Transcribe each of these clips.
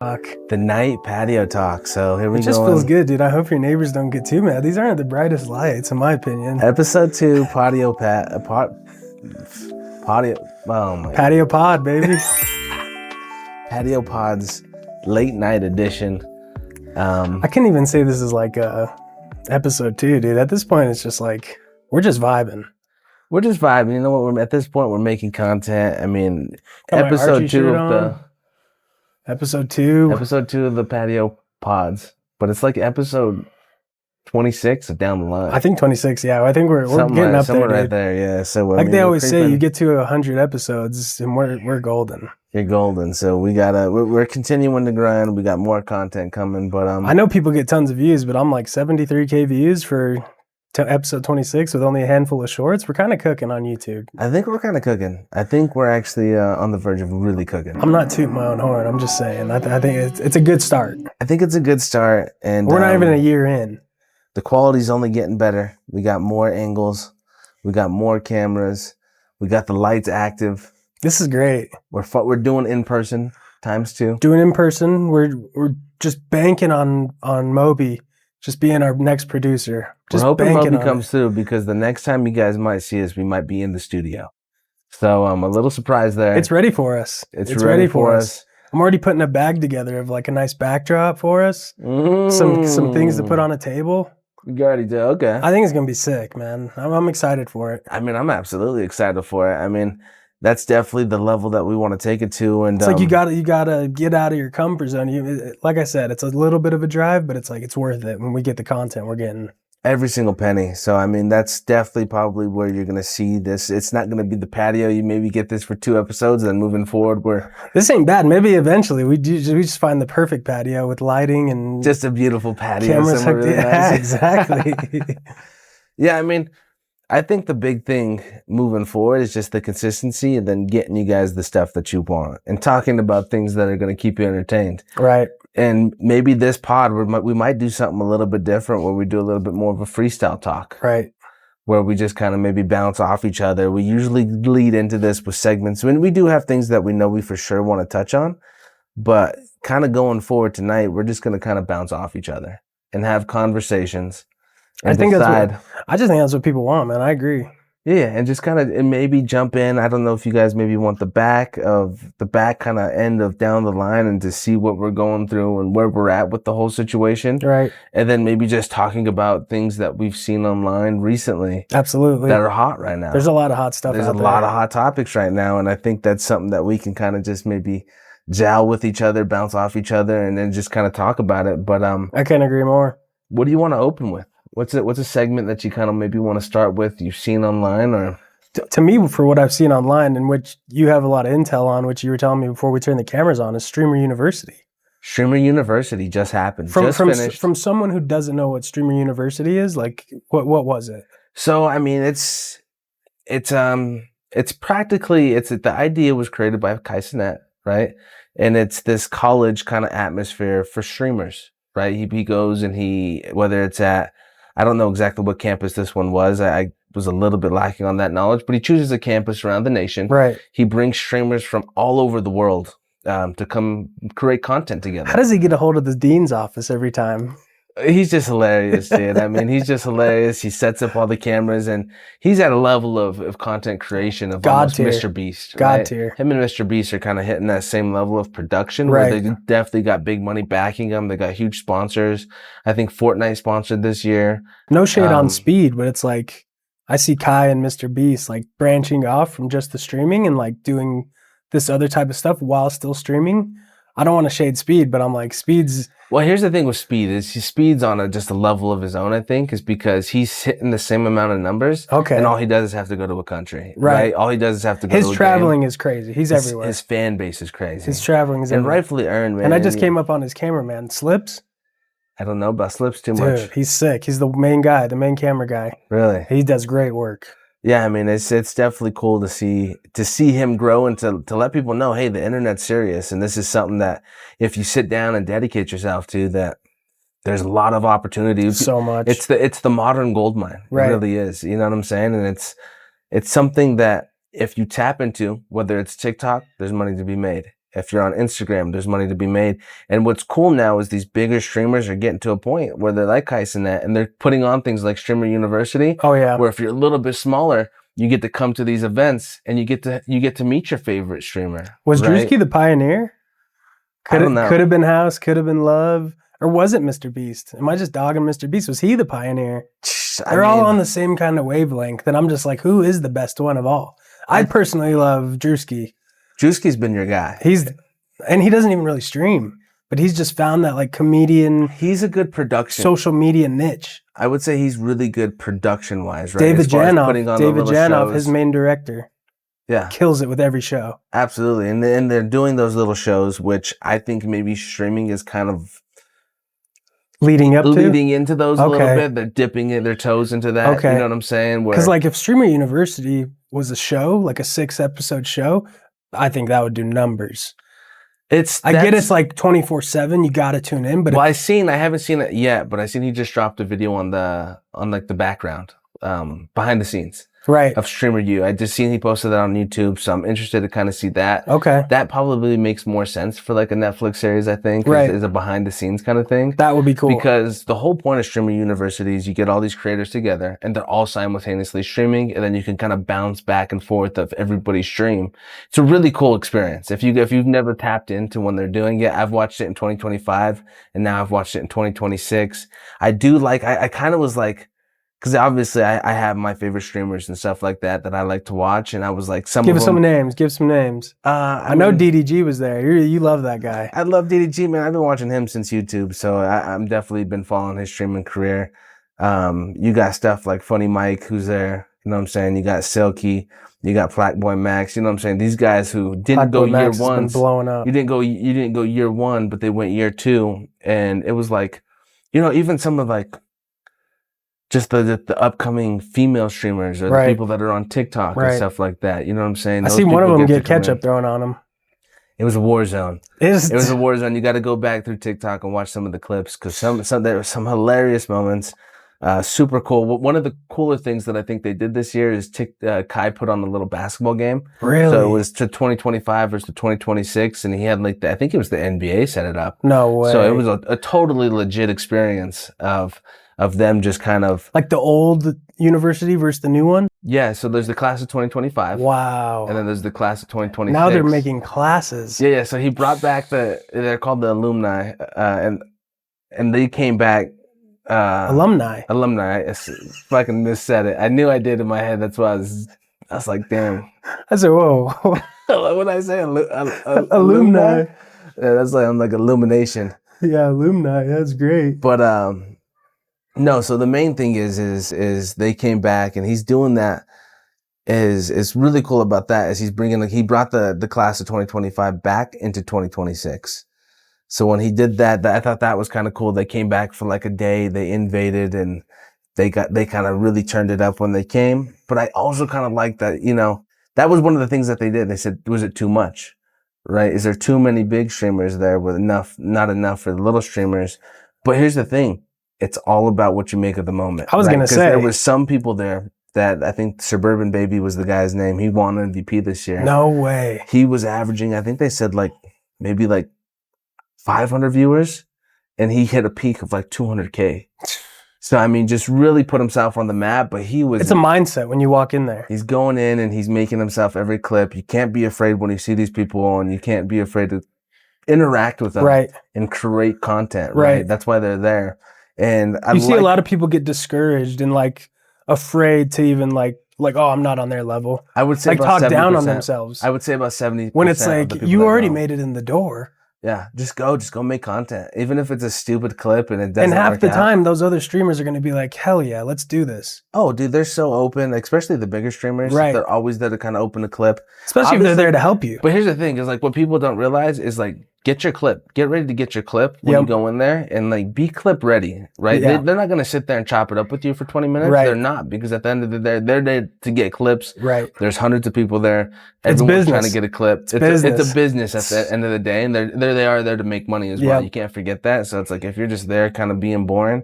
Talk. The night patio talk. So here we go. It just feels good, dude. I hope your neighbors don't get too mad. These aren't the brightest lights, in my opinion. Episode 2, patio. Oh my. Patio pod, baby. Patio Pods, late night edition. I can't even say this is like episode 2, dude. At this point, it's just like we're just vibing. We're just vibing. You know what? At this point, we're making content. I mean, Got my episode Archie 2 shirt of on. Episode 2. Episode 2 of the Patio Pods, but it's like episode 26 of down the line. I think 26. Yeah, I think we're getting up there, dude. Right there. Yeah. So like they always say, you get to 100 episodes and we're golden. You're golden. So we're continuing to grind. We got more content coming, but I know people get tons of views, but I'm like 73K views for episode 26 with only a handful of shorts. We're kind of cooking on YouTube. I think we're kind of cooking. I think we're actually on the verge of really cooking. I'm not tooting my own horn. I'm just saying. I think it's a good start. I think it's a good start, and we're not even a year in. The quality's only getting better. We got more angles. We got more cameras. We got the lights active. This is great. We're doing in person ×2. Doing in person. We're just banking on Moby just being our next producer. We're hoping Moby comes through, because the next time you guys might see us, we might be in the studio. So a little surprise there. It's ready for us. It's ready for us. I'm already putting a bag together of like a nice backdrop for us. Some things to put on a table. You already do? Okay. I think it's going to be sick, man. I'm excited for it. I mean, I'm absolutely excited for it. I mean, that's definitely the level that we want to take it to. And it's like you gotta get out of your comfort zone. Like I said, it's a little bit of a drive, but it's like it's worth it when we get the content we're getting. Every single penny. So, I mean, that's definitely probably where you're going to see this. It's not going to be the patio. You maybe get this for 2 episodes, and then moving forward, this ain't bad. Maybe eventually we just find the perfect patio with lighting and just a beautiful patio. Cameras really yeah, nice. Exactly. Yeah, I mean, I think the big thing moving forward is just the consistency, and then getting you guys the stuff that you want and talking about things that are going to keep you entertained. Right. And maybe this pod, we might do something a little bit different, where we do a little bit more of a freestyle talk. Right. Where we just kind of maybe bounce off each other. We usually lead into this with segments. I mean, we do have things that we know we for sure want to touch on, but kind of going forward tonight, we're just going to kind of bounce off each other and have conversations. I just think that's what people want, man. I agree. Yeah, and just kind of maybe jump in. I don't know if you guys maybe want the back kind of end of down the line, and to see what we're going through and where we're at with the whole situation. Right. And then maybe just talking about things that we've seen online recently. Absolutely. That are hot right now. There's a lot of hot stuff. There's a lot of hot topics right now, and I think that's something that we can kind of just maybe gel with each other, bounce off each other, and then just kind of talk about it. But I can't agree more. What do you want to open with? What's a segment that you kind of maybe want to start with, you've seen online? Or to me, for what I've seen online, and which you have a lot of intel on, which you were telling me before we turned the cameras on, is Streamer University. Streamer University just happened. Finished. From someone who doesn't know what Streamer University is, like what was it? So I mean, it's practically the idea was created by Kai Cenat, right? And it's this college kind of atmosphere for streamers, right? He goes and whether it's at, I don't know exactly what campus this one was. I was a little bit lacking on that knowledge, but he chooses a campus around the nation. Right. He brings streamers from all over the world to come create content together. How does he get a hold of the dean's office every time? He's just hilarious, dude. I mean, he's just hilarious. He sets up all the cameras, and he's at a level of content creation of almost Mr. Beast. God tier. Him and Mr. Beast are kind of hitting that same level of production, right, where they definitely got big money backing them. They got huge sponsors. I think Fortnite sponsored this year. No shade on Speed, but it's like I see Kai and Mr. Beast like branching off from just the streaming and like doing this other type of stuff while still streaming. I don't want to shade Speed, but I'm like, Speed's... Well, here's the thing with Speed is Speed's on just a level of his own, I think, is because he's hitting the same amount of numbers. Okay. And all he does is have to go to a country. Right. All he does is have to go to a game. His traveling is crazy. He's everywhere. His fan base is crazy. His traveling is everywhere. And rightfully earned, man. And I just came up on his cameraman, Slips. I don't know about Slips too much. Dude, he's sick. He's the main guy, the main camera guy. Really? He does great work. Yeah, I mean, it's definitely cool to see him grow and to let people know, hey, the internet's serious, and this is something that if you sit down and dedicate yourself to, that there's a lot of opportunity. So much. It's the modern gold mine. Right. It really is. You know what I'm saying? And it's something that if you tap into, whether it's TikTok, there's money to be made. If you're on Instagram, there's money to be made. And what's cool now is these bigger streamers are getting to a point where they're like Kaisenet, and they're putting on things like Streamer University. Oh yeah. Where if you're a little bit smaller, you get to come to these events and you get to meet your favorite streamer. Was right? Drewski the pioneer? I don't know. Could have been House, could have been Love, or was it Mr. Beast? Am I just dogging Mr. Beast? Was he the pioneer? They're all on the same kind of wavelength, and I'm just like, who is the best one of all? I personally love Drewski. Drewski's been your guy. And he doesn't even really stream, but he's just found that like comedian. He's a good production. Social media niche. I would say he's really good production wise, right? David Janoff, his main director. Yeah. Kills it with every show. Absolutely. And they're doing those little shows, which I think maybe streaming is kind of leading into those a little bit. They're dipping their toes into that. Okay. You know what I'm saying? Because like if Streamer University was a show, like a 6-episode show, I think that would do numbers. I get it's like 24/7. You got to tune in. But well, I haven't seen it yet, but I seen he just dropped a video on like the background, behind the scenes. Right. Of Streamer U. I just seen he posted that on YouTube, so I'm interested to kind of see that. Okay. That probably makes more sense for like a Netflix series, I think. Right. Is a behind the scenes kind of thing. That would be cool. Because the whole point of Streamer University is you get all these creators together and they're all simultaneously streaming, and then you can kind of bounce back and forth of everybody's stream. It's a really cool experience. If you've never tapped into when they're doing it, I've watched it in 2025 and now I've watched it in 2026. I kind of was like, because obviously I have my favorite streamers and stuff like that I like to watch, and I was like, Give some names. I know DDG was there. You love that guy. I love DDG, man. I've been watching him since YouTube, so I'm definitely been following his streaming career. You got stuff like Funny Mike, who's there. You know what I'm saying? You got Silky. You got Black Boy Max. You know what I'm saying? These guys who didn't go year one. Blowing up. You didn't go year one, but they went year two, and it was like, even some of like, just the upcoming female streamers or the people that are on TikTok and stuff like that. You know what I'm saying? I see one of them get ketchup thrown on them. It was a war zone. It was a war zone. You got to go back through TikTok and watch some of the clips because there were some hilarious moments. Super cool. One of the cooler things that I think they did this year is Kai put on a little basketball game. Really? So it was to 2025 versus to 2026, and he had like I think it was the NBA set it up. No way. So it was a totally legit experience of them just kind of like the old university versus the new one. Yeah, so there's the class of 2025. Wow. And then there's the class of 2026. Now they're making classes. Yeah. So he brought back they're called the alumni, and they came back. Alumni. I fucking missaid it. I knew I did in my head. That's why I was like, damn. I said, whoa. What did I say? Alumni. Yeah, that's like I'm like illumination. Yeah, alumni. That's great. But no, so the main thing is they came back, and he's doing that. Is really cool about that is he brought the class of 2025 back into 2026. So when he did that, I thought that was kind of cool. They came back for like a day, they invaded, and they kind of really turned it up when they came. But I also kind of like that, that was one of the things that they did. They said, was it too much? Right? Is there too many big streamers there with not enough for the little streamers? But here's the thing. It's all about what you make of the moment. I was going to say. There was some people there that I think Suburban Baby was the guy's name. He won MVP this year. No way. He was averaging, I think they said maybe 500 viewers, and he hit a peak of 200K. So, I mean, just really put himself on the map, but it's a mindset when you walk in there. He's going in and he's making himself every clip. You can't be afraid when you see these people, and you can't be afraid to interact with them and create content. Right. That's why they're there. And you see a lot of people get discouraged and afraid to even oh, I'm not on their level. I would say talk down on themselves. I would say about 70%. When it's you already made it in the door. Yeah, just go make content, even if it's a stupid clip and it doesn't. And half the time, those other streamers are going to be like, "Hell yeah, let's do this." Oh, dude, they're so open, especially the bigger streamers. Right, they're always there to kind of open a clip, especially if they're there to help you. But here's the thing: is what people don't realize is get your clip, get ready to get your clip when you go in there, and be clip ready, right? Yeah. They're not going to sit there and chop it up with you for 20 minutes. Right. They're not, because at the end of the day, they're there to get clips. Right. There's hundreds of people there. Everyone's trying to get a clip. It's business. A business at the end of the day, and they are there to make money as well. You can't forget that. So it's if you're just there kind of being boring,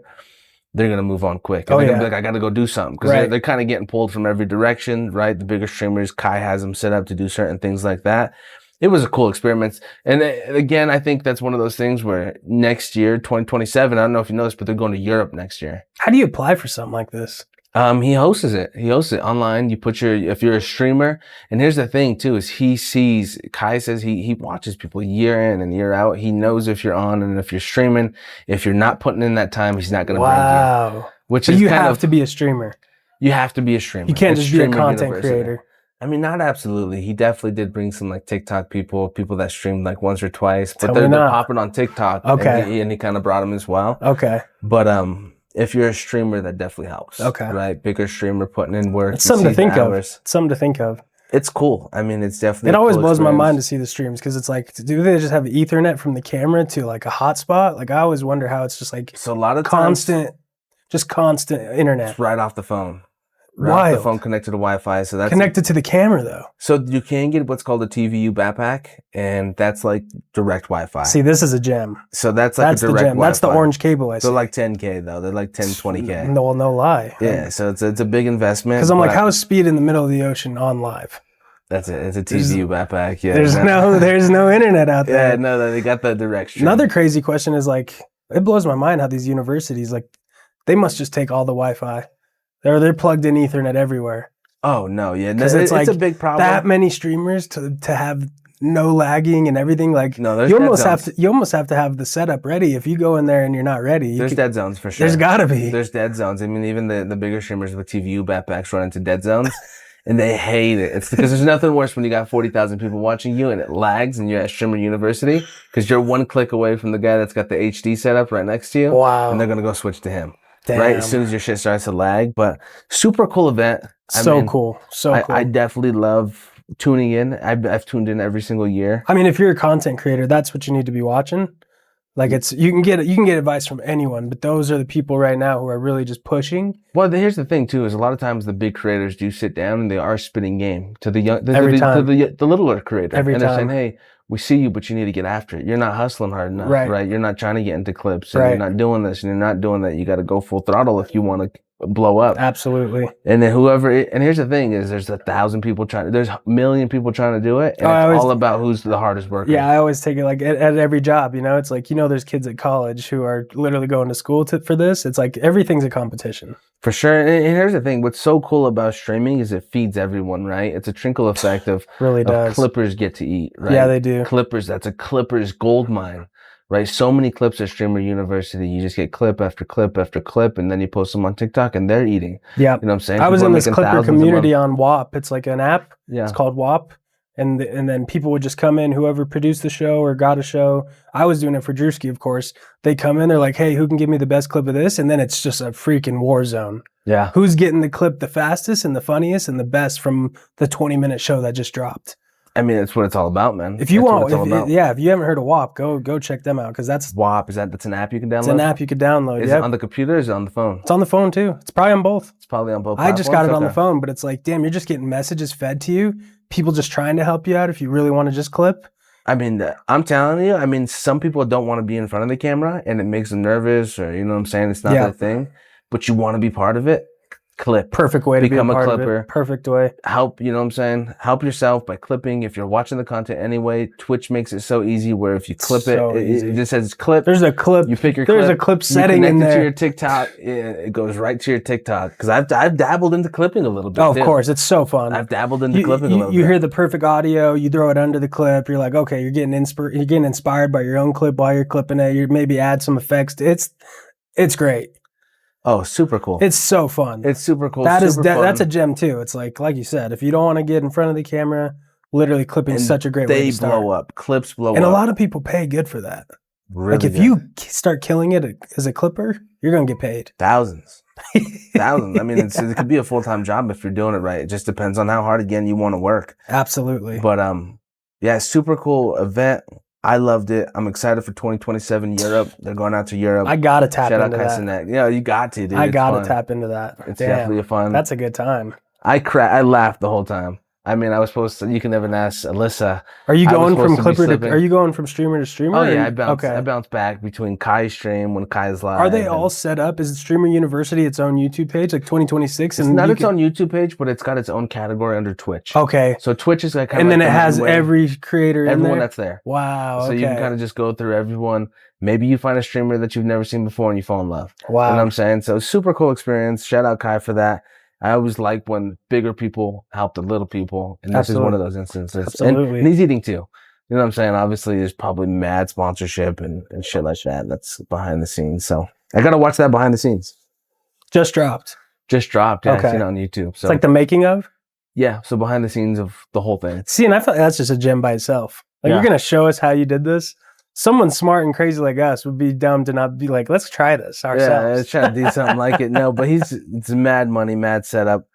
they're going to move on quick. And they're going to be I got to go do something, because they're kind of getting pulled from every direction, right? The bigger streamers, Kai has them set up to do certain things like that. It was a cool experiment. And again, I think that's one of those things where next year, 2027, I don't know if you know this, but they're going to Europe next year. How do you apply for something like this? He hosts it. He hosts it online. You put if you're a streamer, and here's the thing too, is Kai says he watches people year in and year out. He knows if you're on and if you're streaming. If you're not putting in that time, he's not going to bring you. Wow. Which But is you have to be a streamer. You have to be a streamer. You can't It's just be a streamer content university. creator. I mean, not absolutely. He definitely did bring some like TikTok people that streamed like once or twice, but they're popping on TikTok. Okay. And he kind of brought them as well. Okay. But if you're a streamer, that definitely helps. Okay. Right? Bigger streamer putting in work. It's something to think of. It's something to think of. It's cool. I mean, it's definitely. It always blows my mind to see the streams because it's like, do they just have Ethernet from the camera to like a hotspot? Like I always wonder how it's just like so a lot of constant internet. It's right off the phone. Right off the phone connected to Wi-Fi. So that's connected to the camera though. So you can get what's called a TVU backpack, and that's like direct Wi-Fi. See, this is a gem. So that's like a direct Wi-Fi. That's the orange cable I see. They're like 10K though. They're like 10, 20K. No lie. Yeah, so it's a big investment. Because I'm like, how is speed in the middle of the ocean on live? That's it. It's a TVU backpack. Yeah. There's no internet out there. Yeah, no, they got the direct stream. Another crazy question is like, it blows my mind how these universities, like, they must just take all the Wi-Fi. They're plugged in Ethernet everywhere. Oh no, yeah, because it's a big problem. That many streamers to have no lagging and everything. Like, no, you almost have to have the setup ready. If you go in there and you're not ready, there's dead zones for sure. There's got to be. There's dead zones. I mean, even the bigger streamers with TVU backpacks run into dead zones. And they hate it. It's because there's nothing worse when you got 40,000 people watching you and it lags and you're at Streamer University because you're one click away from the guy that's got the HD setup right next to you. Wow. And they're going to go switch to him. Damn. Right? As soon as your shit starts to lag. But super cool event. Cool. I definitely love tuning in. I've tuned in every single year. I mean, if you're a content creator, that's what you need to be watching. Like you can get advice from anyone, but those are the people right now who are really just pushing. Well, here's the thing too: is a lot of times the big creators do sit down and they are spitting game to the young, to the littler creator, and they're saying, "Hey, we see you, but you need to get after it. You're not hustling hard enough, right? You're not trying to get into clips, and you're not doing this, and you're not doing that. You got to go full throttle if you want to blow up." Absolutely. And then and here's the thing: is there's 1,000 people there's a million people trying to do it, and it's all about who's the hardest worker. Yeah, I always take it like at every job. You know, it's like there's kids at college who are literally going to school for this. It's like everything's a competition. For sure. And here's the thing: what's so cool about streaming is it feeds everyone, right? It's a trickle effect of really does. Clippers get to eat, right? Yeah, they do. Clippers. That's a Clippers gold mine. Right, so many clips at Streamer University. You just get clip after clip after clip, and then you post them on TikTok, and they're eating. Yeah, you know what I'm saying. I was in this Clipper community on WAP. It's like an app. Yeah, it's called WAP, and then people would just come in. Whoever produced the show or got a show, I was doing it for Drewski, of course. They come in, they're like, "Hey, who can give me the best clip of this?" And then it's just a freaking war zone. Yeah, who's getting the clip the fastest and the funniest and the best from the 20-minute show that just dropped? I mean, that's what it's all about, man. If you want, if you haven't heard of WAP, go check them out because that's WAP. That's an app you can download. It's an app you could download. Is it on the computer or is it on the phone? It's on the phone too. It's probably on both. It's probably on both. I just got it on the phone, but it's like, damn, you're just getting messages fed to you. People just trying to help you out if you really want to just clip. I mean, I'm telling you. I mean, some people don't want to be in front of the camera, and it makes them nervous, or you know what I'm saying. It's not their thing, but you want to be part of it. Clip. Perfect way to become a clipper. Perfect way. Help, you know what I'm saying? Help yourself by clipping. If you're watching the content anyway, Twitch makes it so easy where if you clip it just says clip. There's a clip. You pick your clip. There's a clip setting in there. To your TikTok. It goes right to your TikTok. Because I've dabbled into clipping a little bit. Oh, of course. It's so fun. I've dabbled into clipping a little bit. You hear the perfect audio. You throw it under the clip. You're like, okay, you're getting inspired by your own clip while you're clipping it. You maybe add some effects. It's great. Oh, super cool. It's so fun. It's super cool. That's a gem too. It's like you said, if you don't want to get in front of the camera, literally clipping is such a great way to start. They blow up. Clips blow up. And a lot of people pay good for that. Really like if you start killing it as a clipper, you're going to get paid. Thousands. I mean, it could be a full-time job if you're doing it right. It just depends on how hard, again, you want to work. Absolutely. But yeah, super cool event. I loved it. I'm excited for 2027 Europe. They're going out to Europe. I gotta tap into that. Shout out Yeah, you got to, dude. I gotta tap into that. It's definitely fun. That's a good time. I laughed the whole time. I mean, I was supposed to. You can even ask Alyssa. Are you I was going from supposed to be Clipper to? Are slipping. you going from streamer to streamer? Oh or yeah, I okay. bounce back between Kai's stream when Kai's Are they live, all and set up? Is Streamer University its own YouTube page, like 2026? it's And not you its can own YouTube page, but it's got its own category under Twitch. okay, So Twitch is like kind and of then like it the main has way. every creator in Everyone there. that's there. Wow. So you can kind of just go through everyone. Maybe you find a streamer that you've never seen before and you fall in love. Wow. You know what I'm saying? So super cool experience. Shout out Kai for that. I always like when bigger people help the little people. And this is one of those instances. Absolutely. And he's eating too. You know what I'm saying? Obviously, there's probably mad sponsorship and shit like that. That's behind the scenes. So I got to watch that behind the scenes. Just dropped. Just dropped. Yeah, Okay. I've seen it on YouTube. So it's like the making of? Yeah. So behind the scenes of the whole thing. See, and I thought that's just a gem by itself. Like, you're going to show us how you did this. Someone smart and crazy like us would be dumb to not be like, let's try this ourselves. Yeah, let's try to do something like it. No, but it's mad money, mad setup.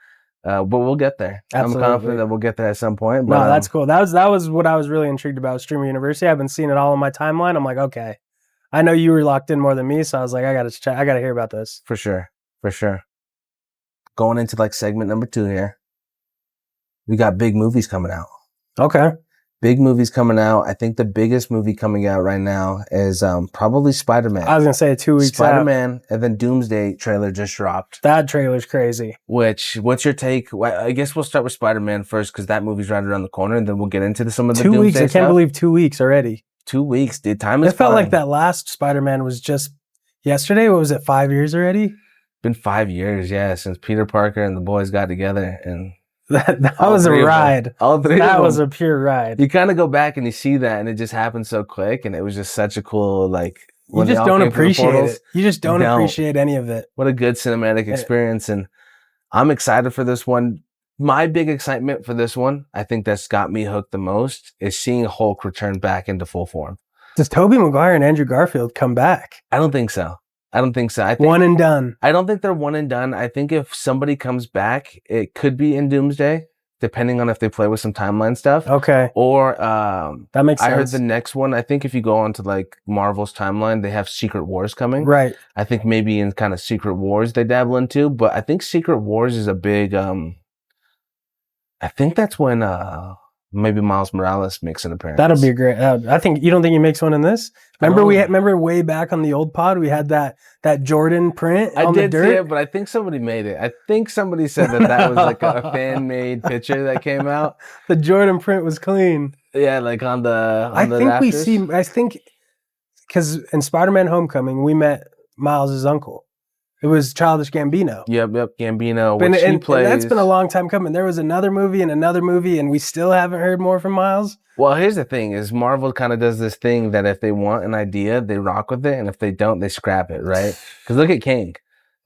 But we'll get there. Absolutely. I'm confident that we'll get there at some point. But, no, that's cool. That was what I was really intrigued about Streamer University. I've been seeing it all on my timeline. I'm like, okay, I know you were locked in more than me, so I was like, I gotta hear about this. For sure. Going into like segment number 2 here. We got big movies coming out. Okay. Big movies coming out. I think the biggest movie coming out right now is probably Spider-Man. I was gonna say 2 weeks Spider-Man, out. And then Doomsday trailer just dropped. That trailer's crazy. What's your take? Well, I guess we'll start with Spider-Man first because that movie's right around the corner, and then we'll get into some of the 2 weeks. Doomsday I can't believe 2 weeks already. 2 weeks, dude. Time is. It felt like that last Spider-Man was just yesterday. What was it? 5 years already? Been 5 years, yeah, since Peter Parker and the boys got together, and that was a ride. All three. That was a pure ride. You kind of go back and you see that, and it just happened so quick, and it was just such a cool like. You just don't appreciate it. You just don't appreciate any of it. What a good cinematic experience, and I'm excited for this one. My big excitement for this one, I think that's got me hooked the most, is seeing Hulk return back into full form. Does Tobey Maguire and Andrew Garfield come back? I don't think so. I think one and done. I don't think they're one and done. I think if somebody comes back, it could be in Doomsday, depending on if they play with some timeline stuff. Okay. Or that makes sense. I heard the next one. I think if you go onto like Marvel's timeline, they have Secret Wars coming. Right. I think maybe in kind of Secret Wars they dabble into, but I think Secret Wars is a big. I think that's when maybe Miles Morales makes an appearance. That'll be great. I think you don't think he makes one in this. Remember way back on the old pod we had that Jordan print. I on did the dirt? see it, but I think somebody made it. I think somebody said that was like a fan made picture that came out. The Jordan print was clean. Yeah, like on the. I think because in Spider-Man: Homecoming we met Miles' uncle. It was Childish Gambino. Yep, Gambino. And that's been a long time coming. There was another movie, and we still haven't heard more from Miles. Well, here's the thing: is Marvel kind of does this thing that if they want an idea, they rock with it, and if they don't, they scrap it, right? Because look at Kang,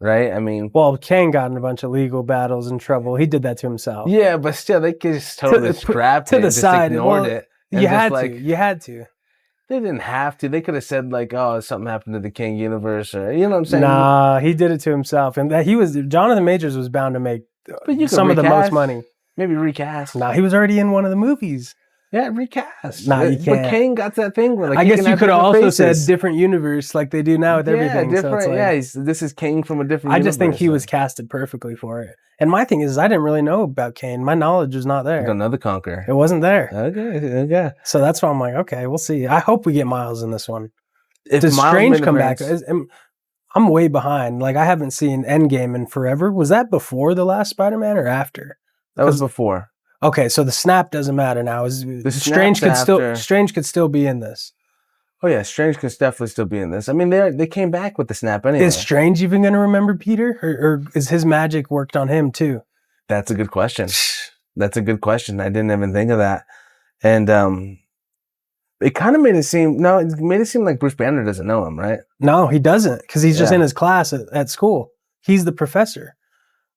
right? I mean, well, Kang got in a bunch of legal battles and trouble. He did that to himself. Yeah, but still, they just totally scrapped it, to the side, ignored it. You had to. They didn't have to. They could have said like, "Oh, something happened to the King universe," or you know what I'm saying? Nah, he did it to himself, and that Jonathan Majors was bound to make some of the most money. Maybe recast. Nah, he was already in one of the movies. Yeah, recast. Nah, you can't. But Kang got that thing where like, I guess you could have also said different universe like they do now with everything. Different. So this is Kang from a different. I just think he was casted perfectly for it. And my thing is, I didn't really know about Kane. My knowledge was not there. Another Conqueror. It wasn't there. Okay. So that's why I'm like, okay, we'll see. I hope we get Miles in this one. Does Strange come back? I'm way behind. Like, I haven't seen Endgame in forever. Was that before the last Spider-Man or after? That was before. Okay, so the snap doesn't matter now. Strange could still be in this. Oh yeah, Strange could definitely still be in this. I mean, they came back with the snap anyway. Is Strange even going to remember Peter, or is his magic worked on him too? That's a good question. I didn't even think of that. And it kind of made it seem like Bruce Banner doesn't know him, right? No, he doesn't, because he's just in his class at school. He's the professor.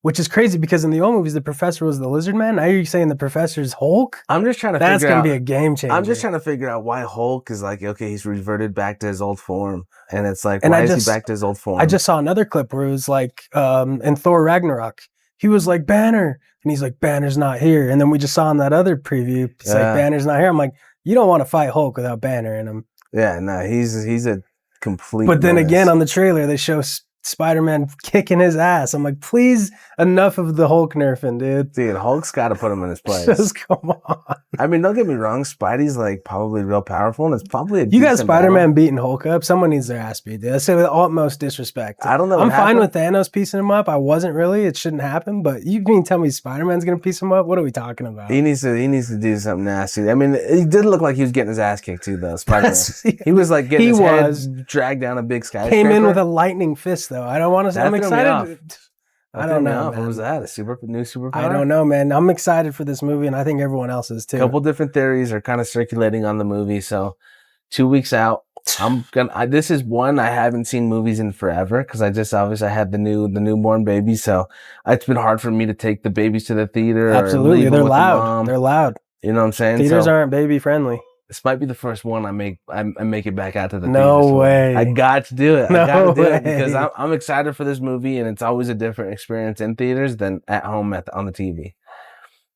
Which is crazy because in the old movies, the professor was the lizard man. Now you're saying the professor's Hulk? I'm just trying to figure out. That's going to be a game changer. I'm just trying to figure out why Hulk is like, okay, he's reverted back to his old form. And it's like, why is he back to his old form? I just saw another clip where it was like, in Thor Ragnarok, he was like, Banner. And he's like, Banner's not here. And then we just saw in that other preview, he's like, Banner's not here. I'm like, you don't want to fight Hulk without Banner in him. Yeah, no, he's a complete But then again, on the trailer, they show Spider-Man kicking his ass. I'm like, please, enough of the Hulk nerfing, dude. Dude, Hulk's got to put him in his place. Just come on. I mean, don't get me wrong. Spidey's like probably real powerful, and it's probably a You got decent Spider-Man battle. beating Hulk up. Someone needs their ass beat, dude. I say with utmost disrespect. I don't know. I'm what fine happened. with Thanos piecing him up. I wasn't really. It shouldn't happen. But you mean tell me Spider-Man's gonna piece him up? What are we talking about? He needs to do something nasty. I mean, he did look like he was getting his ass kicked too, though. Spider-Man. He was like getting his head dragged down a big skyscraper. Came in with a lightning fist, though. I don't want to say I'm excited. I don't know. What was that? A new superpower? I don't know, man. I'm excited for this movie, and I think everyone else is too. A couple different theories are kind of circulating on the movie. So 2 weeks out, this is one I haven't seen movies in forever because I had the newborn baby. So it's been hard for me to take the babies to the theater. Absolutely. They're loud. They're loud. You know what I'm saying? Theaters aren't baby friendly. This might be the first one I make it back out to the no theaters. way. I got to do it. No I got to do way. it because I'm excited for this movie, and it's always a different experience in theaters than at home on the TV.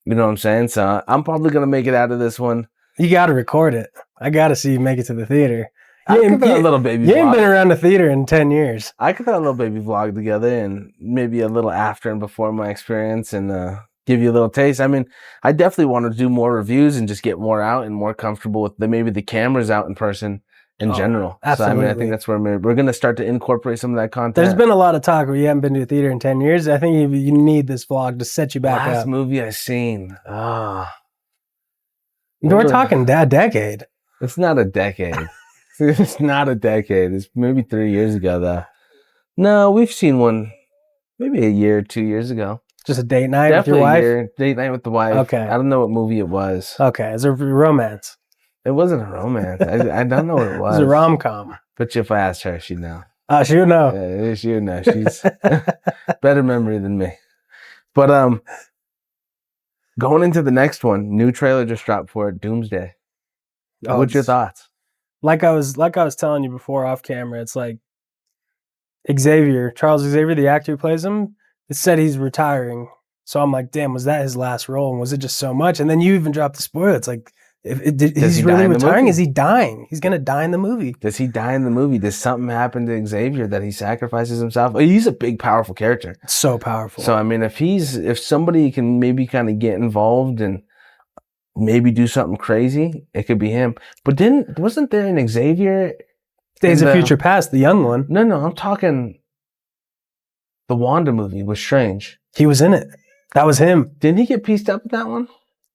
You know what I'm saying? So I'm probably gonna make it out of this one. You got to record it. I got to see you make it to the theater. I could put a little baby. You ain't been around the theater in 10 years. I could put a little baby vlog together and maybe a little after and before my experience and give you a little taste. I mean, I definitely want to do more reviews and just get more out and more comfortable with maybe the cameras out in person in general. Absolutely. So I mean, I think that's where we're going to start to incorporate some of that content. There's been a lot of talk where you haven't been to a theater in 10 years. I think you need this vlog to set you back up. Last movie I seen. We're talking a decade. It's not a decade. It's not a decade. It's maybe 3 years ago, though. No, we've seen one maybe a year, 2 years ago. Just a date night Definitely with your wife? a year. Date night with the wife. Okay. I don't know what movie it was. Okay. Is it a romance? It wasn't a romance. I don't know what it was. It was a rom-com. But if I asked her, she'd know. She would know. Yeah, she would know. She's better memory than me. But going into the next one, new trailer just dropped for it, Doomsday. What's your thoughts? Like I was telling you before off camera, it's like Charles Xavier, the actor who plays him, it said he's retiring. So I'm like, damn, was that his last role? And was it just so much? And then you even dropped the spoiler. It's like, he's really retiring? Is he dying? He's going to die in the movie. Does he die in the movie? Does something happen to Xavier that he sacrifices himself? He's a big, powerful character. So powerful. So, I mean, if somebody can maybe kind of get involved and maybe do something crazy, it could be him. But wasn't there an Xavier? Days of Future Past, the young one. No, I'm talking the Wanda movie was Strange. He was in it. That was him. Didn't he get pieced up with that one?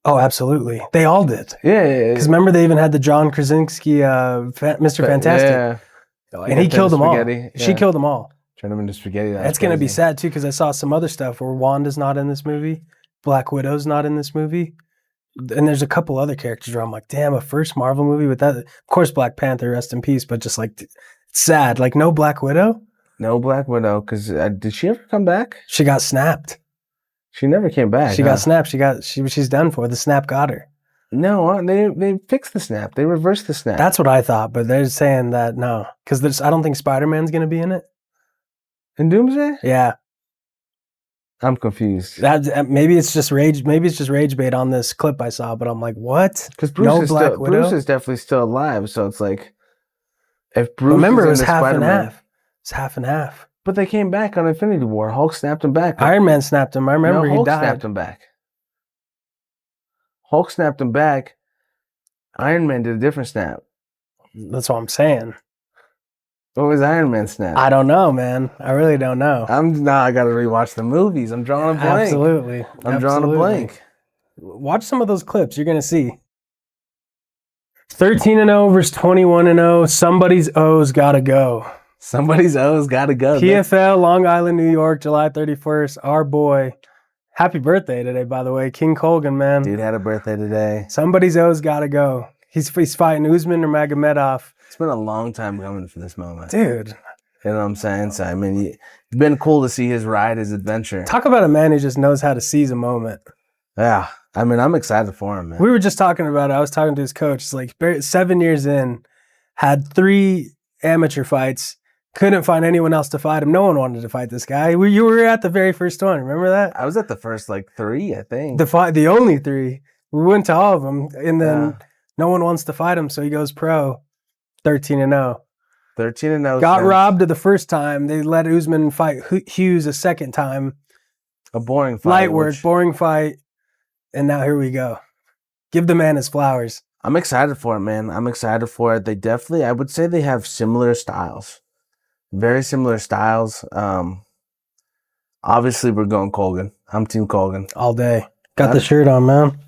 Oh, absolutely. They all did. Yeah. Because remember, they even had the John Krasinski Mr. Fantastic. Yeah. And he killed them all. Yeah. She killed them all. Turned him into spaghetti. That's going to be sad, too, because I saw some other stuff where Wanda's not in this movie. Black Widow's not in this movie. And there's a couple other characters where I'm like, damn, a first Marvel movie with that. Of course, Black Panther, rest in peace, but just like, it's sad. Like, no Black Widow? No Black Widow, because did she ever come back? She got snapped. She never came back. She got snapped. She's done for. The snap got her. No, they fixed the snap. They reversed the snap. That's what I thought, but they're saying that no. Because I don't think Spider-Man's going to be in it. In Doomsday? Yeah. I'm confused. Maybe it's just rage bait on this clip I saw, but I'm like, what? Because Bruce is definitely still alive, so it's like if Bruce remember it was half Spider-Man, and half. It's half and half. But they came back on Infinity War. Hulk snapped him back. Iron Man snapped him. I remember Hulk he died. snapped him back. Hulk snapped him back. Iron Man did a different snap. That's what I'm saying. What was Iron Man snap? I don't know, man. I really don't know. I got to rewatch the movies. I'm drawing a blank. Absolutely. I'm drawing a blank. Watch some of those clips. You're going to see. 13-0 versus 21-0. Somebody's O's got to go. Somebody's O's got to go. PFL, Long Island, New York, July 31st. Our boy. Happy birthday today, by the way. King Colgan, man. Dude had a birthday today. Somebody's O's got to go. He's fighting Usman or Magomedov. It's been a long time coming for this moment. Dude. You know what I'm saying? So, I mean, it's been cool to see his ride, his adventure. Talk about a man who just knows how to seize a moment. Yeah. I mean, I'm excited for him, man. We were just talking about it. I was talking to his coach. It's like 7 years in, had 3 amateur fights, couldn't find anyone else to fight him. No one wanted to fight this guy. You were at the very first one. Remember that? I was at the first, 3, I think. The only 3. We went to all of them, and then no one wants to fight him, so he goes pro, 13-0. 13-0 Got since. robbed the first time. They let Usman fight Hughes a second time. A boring fight. Light work, boring fight. And now here we go. Give the man his flowers. I'm excited for it, man. I'm excited for it. They definitely, I would say they have similar styles. Very similar styles. Obviously, we're going Colgan. I'm Team Colgan. All day. Got the shirt on, man.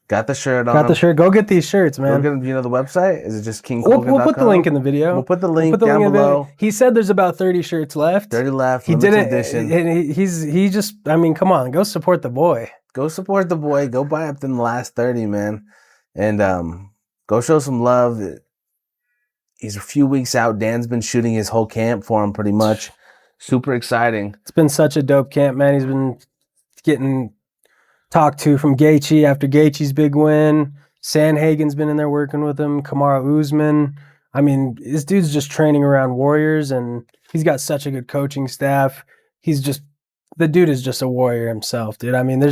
Got the shirt on. Got the shirt. Go get these shirts, man. Go get, you know the website? Is it just kingcolgan.com? We'll put the link in the video. We'll put the link down below. He said there's about 30 shirts left. 30 left. He didn't. And he just, I mean, come on. Go support the boy. Go support the boy. Go buy up in the last 30, man. And go show some love. He's a few weeks out. Dan's been shooting his whole camp for him pretty much. Super exciting. It's been such a dope camp, man. He's been getting talked to from Gaethje after Gaethje's big win. Sandhagen's been in there working with him. Kamaru Usman. I mean, this dude's just training around warriors, and he's got such a good coaching staff. The dude is just a warrior himself, dude. I mean,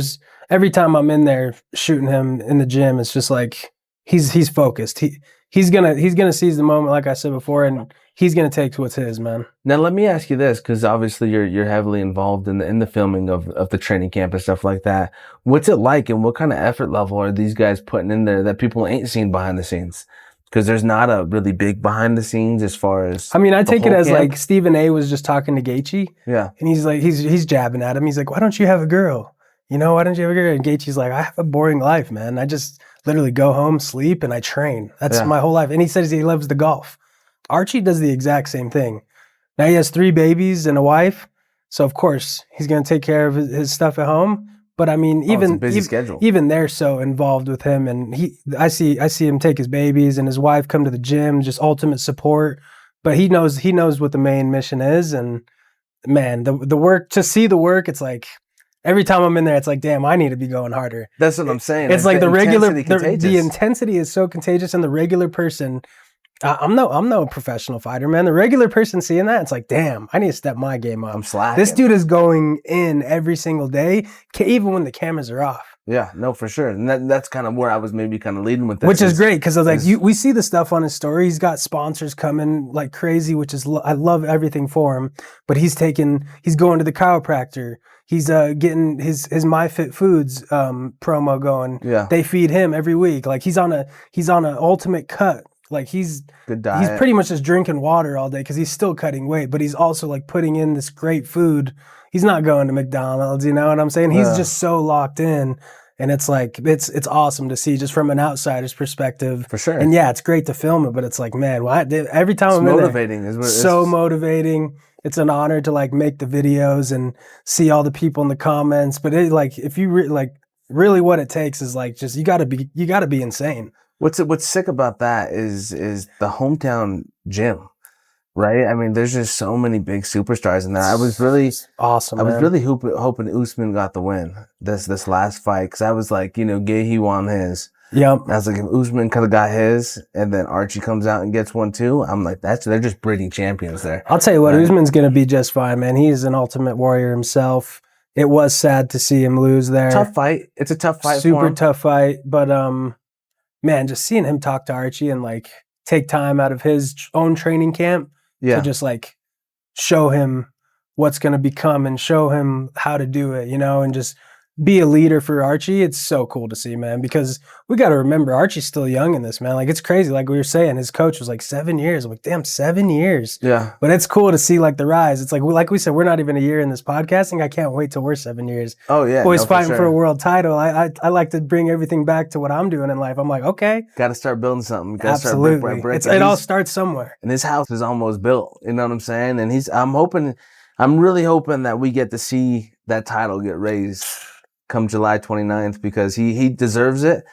every time I'm in there shooting him in the gym, it's just like he's focused. He's gonna seize the moment, like I said before, and he's gonna take what's his, man. Now let me ask you this, because obviously you're heavily involved in the filming of the training camp and stuff like that. What's it like, and what kind of effort level are these guys putting in there that people ain't seen behind the scenes? Because there's not a really big behind the scenes as far as. I mean, I take it as camp. Like Stephen A was just talking to Gaethje. Yeah, and he's like he's jabbing at him. He's like, why don't you have a girl? You know, why don't you have a girl? And Gaethje's like, I have a boring life, man. I just literally go home, sleep, and I train. That's my whole life. And he says he loves the golf. Archie does the exact same thing. Now he has 3 babies and a wife, so of course he's going to take care of his stuff at home. But I mean, even they're so involved with him, and I see him take his babies and his wife come to the gym, just ultimate support. But he knows what the main mission is, and man, the work, to see the work, it's like. Every time I'm in there, it's like, damn, I need to be going harder. That's what I'm saying. It's like the intensity is so contagious, and the regular person, I'm no professional fighter, man. The regular person seeing that, it's like, damn, I need to step my game up. I'm slacking. This dude is going in every single day, even when the cameras are off. Yeah, no, for sure. And that's kind of where I was maybe kind of leading with this. Which is great, because I was like, we see the stuff on his story. He's got sponsors coming like crazy, which is, I love everything for him. But he's going to the chiropractor. He's getting his MyFit Foods promo going. Yeah. They feed him every week. Like he's on an ultimate cut. Like he's good diet. He's pretty much just drinking water all day because he's still cutting weight, but he's also like putting in this great food. He's not going to McDonald's, you know what I'm saying? He's just so locked in, and it's like it's awesome to see just from an outsider's perspective. For sure. And yeah, it's great to film it, but it's like, man, every time I'm motivating. In there, so motivating. It's an honor to like make the videos and see all the people in the comments. But it, like, if you really what it takes is like just you gotta be insane. What's sick about that is the hometown gym, right? I mean, there's just so many big superstars in there. I was really awesome. I was really hoping Usman got the win this last fight, because I was like, Gaethje won his. Yep. I was like, if Usman could have got his, and then Archie comes out and gets one too, I'm like, they're just breeding champions there. I'll tell you what, Usman's gonna be just fine, man. He's an ultimate warrior himself. It was sad to see him lose there. Tough fight. It's a tough fight. Super for him. Tough fight, but man, just seeing him talk to Archie and like take time out of his own training camp to just like show him what's going to become and show him how to do it, and just be a leader for Archie. It's so cool to see, man, because we got to remember Archie's still young in this, man. Like, it's crazy. Like we were saying, his coach was like 7 years. I'm like, damn, 7 years. Yeah. But it's cool to see like the rise. It's like we said, we're not even a year in this podcasting. I can't wait till we're 7 years. Oh yeah. Boys fighting for a world title. I like to bring everything back to what I'm doing in life. I'm like, okay. Got to start building something. Absolutely. It all starts somewhere. And his house is almost built. You know what I'm saying? And I'm really hoping that we get to see that title get raised come July 29th, because he deserves it.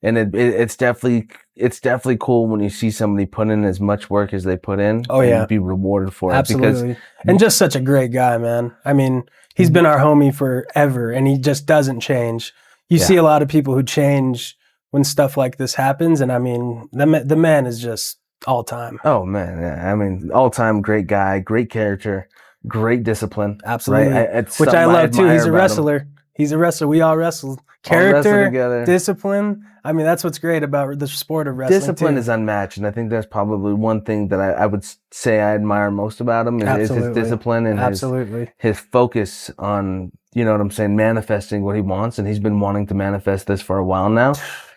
And it's definitely cool when you see somebody put in as much work as they put in. Oh yeah. And be rewarded for it. Absolutely. And just such a great guy, man. I mean, he's been our homie forever, and he just doesn't change. You see a lot of people who change when stuff like this happens, and I mean, the man is just all time. Oh man, yeah. I mean, all time great guy, great character, great discipline. Absolutely. Right? Which I love too. He's a wrestler. He's a wrestler. We all wrestle. All wrestle Character, together. discipline. I mean, that's what's great about the sport of wrestling. Discipline too. is unmatched, and I think that's probably one thing that I would say I admire most about him is his discipline and his focus on, you know what I'm saying, manifesting what he wants, and he's been wanting to manifest this for a while now.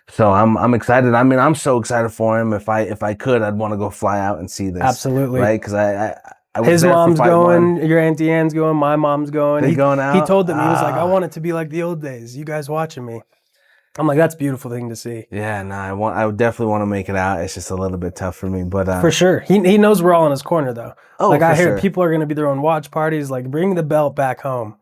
So I'm excited. I mean, I'm so excited for him. If I could, I'd want to go fly out and see this. Absolutely. Right? Because I was his there mom's for going, your Auntie Anne's going, my mom's going. They going out? He told them, he was like, I want it to be like the old days. You guys watching me. I'm like, that's a beautiful thing to see. Yeah, no, I would definitely want to make it out. It's just a little bit tough for me, but for sure. He knows we're all in his corner though. Oh, like I hear sure. people are going to be throwing watch parties. Like, bring the belt back home.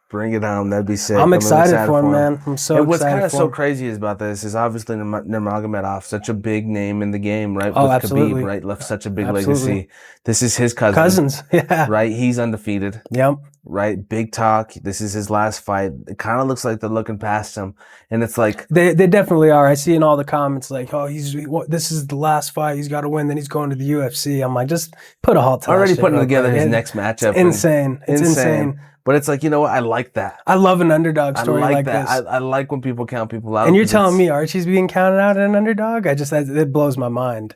Bring it home. That'd be sick. I'm excited for him, man. I'm so excited. What's kind of so crazy is about this is obviously Nurmagomedov, such a big name in the game, right? Oh, with absolutely. Khabib, right? Left such a big legacy. This is his cousin. Cousins, yeah. Right? He's undefeated. Yep. Right? Big talk. This is his last fight. It kind of looks like they're looking past him. And it's like... They definitely are. I see in all the comments like, oh, this is the last fight. He's got to win. Then he's going to the UFC. I'm like, just put a halt to already that putting shit together his next matchup. It's insane. It's insane. But it's like, you know what? I like that. I love an underdog story like that. this. I like when people count people out. And you're telling me Archie's being counted out as an underdog? It blows my mind.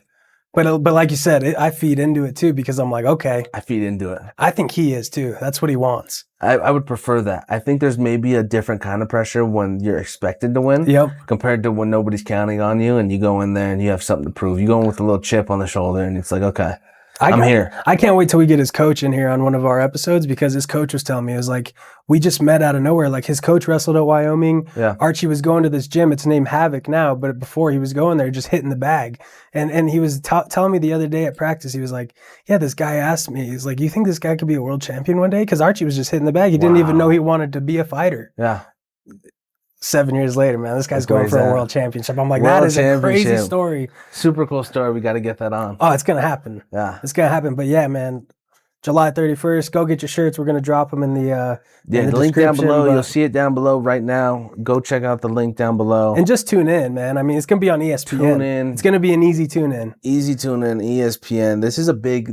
But like you said, I feed into it too because I'm like, okay. I feed into it. I think he is too. That's what he wants. I would prefer that. I think there's maybe a different kind of pressure when you're expected to win. Yep. Compared to when nobody's counting on you and you go in there and you have something to prove. You go in with a little chip on the shoulder and it's like, okay. I'm here. I can't wait till we get his coach in here on one of our episodes because his coach was telling me, it was like, we just met out of nowhere. Like his coach wrestled at Wyoming. Yeah. Archie was going to this gym. It's named Havoc now, but before he was going there, just hitting the bag. And he was telling me the other day at practice, he was like, yeah, this guy asked me, he's like, you think this guy could be a world champion one day? Because Archie was just hitting the bag. He didn't even know he wanted to be a fighter. Yeah. 7 years later, man, this guy's going for a world championship. I'm like, world that is a crazy story. Super cool story. We got to get that on. Oh, it's going to happen. Yeah. It's going to happen. But yeah, man, July 31st, go get your shirts. We're going to drop them in the link down below. You'll see it down below right now. Go check out the link down below. And just tune in, man. I mean, it's going to be on ESPN. Tune in. It's going to be an easy tune in. Easy tune in, ESPN. This is a big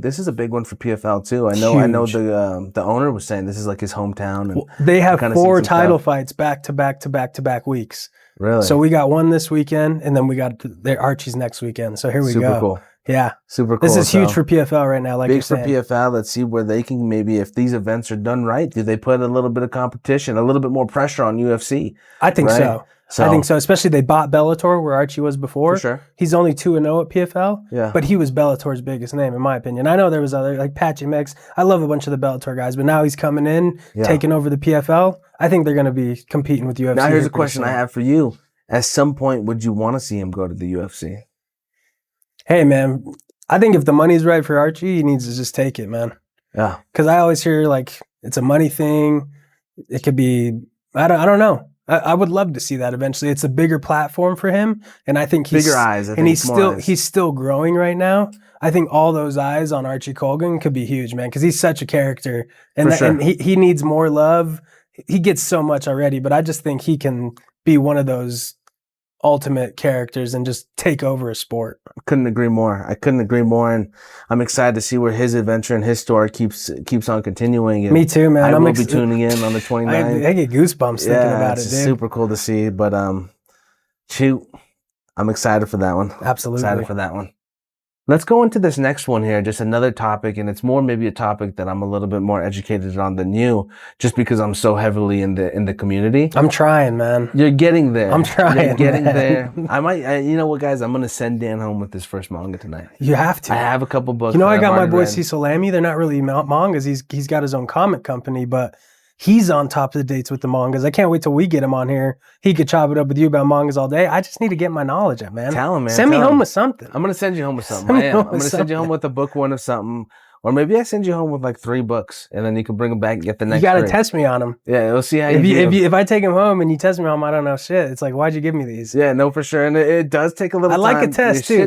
one for PFL too. I know the owner was saying this is like his hometown. And they have 4 title fights back to back weeks. Really? So we got one this weekend, and then we got Archie's next weekend. So here we go. Super cool. Yeah. Super cool. This is huge for PFL right now, like you're saying. Big for PFL. Let's see where they can maybe, if these events are done right, do they put a little bit of competition, a little bit more pressure on UFC? I think so. I think so. Especially they bought Bellator where Archie was before. For sure. He's only 2-0 at PFL. Yeah. But he was Bellator's biggest name, in my opinion. I know there was other, like Patio Pods. I love a bunch of the Bellator guys, but now he's coming in, taking over the PFL. I think they're going to be competing with UFC. Now here's a question I have for you. At some point, would you want to see him go to the UFC? Hey, man. I think if the money's right for Archie, he needs to just take it, man. Yeah. Because I always hear, like, it's a money thing. It could be, I don't know. I would love to see that eventually. It's a bigger platform for him, and I think bigger eyes. I think he's still growing right now. I think all those eyes on Archie Colgan could be huge, man, because he's such a character, and and he needs more love. He gets so much already, but I just think he can be one of those ultimate characters and just take over a sport. Couldn't agree more. I couldn't agree more, and I'm excited to see where his adventure and his story keeps on continuing. And me too, man. I will be tuning in on the 29th. I get goosebumps thinking about it, dude. It's super cool to see, but shoot, I'm excited for that one. Absolutely. Excited for that one. Let's go into this next one here, just another topic, and it's more maybe a topic that I'm a little bit more educated on than you, just because I'm so heavily in the community. I'm trying, man. You're getting there. I'm trying. You're getting there. You know what, guys? I'm gonna send Dan home with his first manga tonight. You have to. I have a couple books. You know, I got my boy Cecil Lamy. They're not really mangas. He's got his own comic company, but he's on top of the dates with the mangas. I can't wait till we get him on here. He could chop it up with you about mangas all day. I just need to get my knowledge up, man. Tell him, man. Send me home with something. I'm going to send you home with something. I'm going to send you home with a book one of something. Or maybe I send you home with like 3 books, and then you can bring them back and get the next. You got to test me on them. Yeah, we'll see how you do. If I take them home and you test me on them, I don't know shit. It's like, why'd you give me these? Yeah, no, for sure. And it does take a little time. I like a test, too. You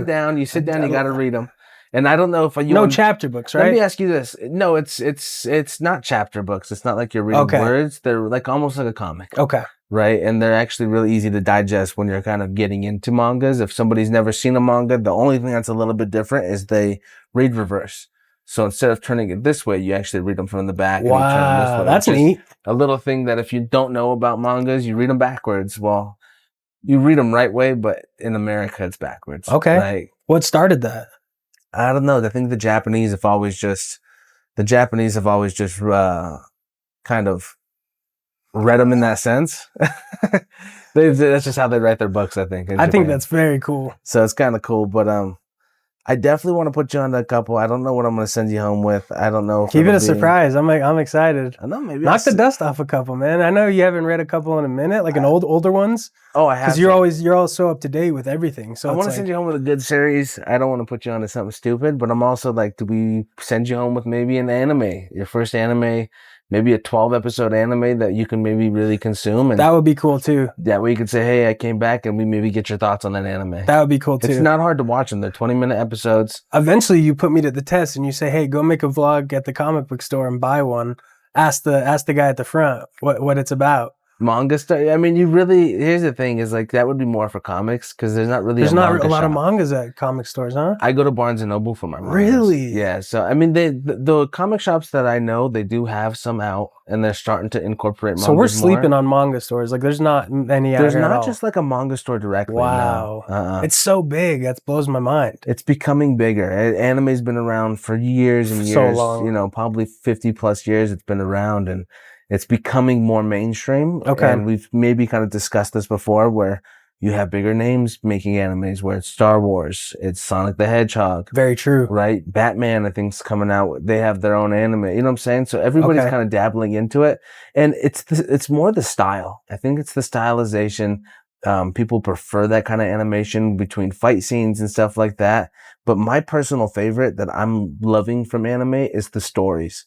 sit down, you got to read them. And I don't know if you no chapter books, right? Let me ask you this. No, it's not chapter books. It's not like you're reading words. They're like almost like a comic. Okay. Right? And they're actually really easy to digest when you're kind of getting into mangas. If somebody's never seen a manga, the only thing that's a little bit different is they read reverse. So instead of turning it this way, you actually read them from the back and you turn them this Wow, way, that's which is neat. a little thing that if you don't know about mangas, you read them backwards. Well, you read them right way, but in America, it's backwards, Okay. right? What started that? I don't know. I think the Japanese have always just kind of read them in that sense. That's just how they write their books, I think, in I think Japan. that's very cool. So it's kind of cool, but I definitely want to put you on that couple. I don't know what I'm going to send you home with. I don't know if Keep it it'll a surprise. I'm excited. I know maybe Knock the dust off a couple, man. I know you haven't read a couple in a minute, like older ones. Oh, I have. Because you're all so up to date with everything. So I it's want to like, send you home with a good series. I don't want to put you onto something stupid, but I'm also like, do we send you home with maybe an anime, your first anime, maybe a 12 episode anime that you can maybe really consume, and that would be cool too. that way you could say, hey, I came back, and we maybe get your thoughts on that anime. That would be cool too. It's not hard to watch them. They're 20-minute episodes. Eventually, you put me to the test, and you say, "Hey, go make a vlog at the comic book store and buy one." Ask the guy at the front what it's about. Manga stuff. I mean, here's the thing is like that would be more for comics because there's not really There's a not manga a lot shop. of mangas at comic stores, huh? I go to Barnes and Noble for my mangas. Really? Yeah. So I mean, the comic shops that I know, they do have some out, and they're starting to incorporate mangas. So we're sleeping more. on manga stores. Like, there's not any out There's here at not all. just like a manga store directly. Wow. No. It's so big. That blows my mind. It's becoming bigger. Anime's been around for years and years. So long. You know, probably 50 plus years it's been around, and it's becoming more mainstream. Okay. And we've maybe kind of discussed this before where you have bigger names making animes, where it's Star Wars, it's Sonic the Hedgehog. Very true. Right? Batman, I think, is coming out. They have their own anime. You know what I'm saying? So everybody's kind of dabbling into it. And it's more the style. I think it's the stylization. People prefer that kind of animation between fight scenes and stuff like that. But my personal favorite that I'm loving from anime is the stories.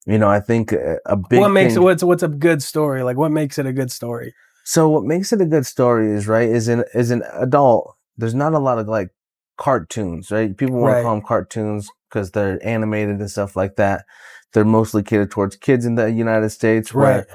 You know, I think a big what's a good story? Like, what makes it a good story? So what makes it a good story is an adult. There's not a lot of like cartoons, right? People want to call them cartoons because they're animated and stuff like that. They're mostly catered towards kids in the United States, where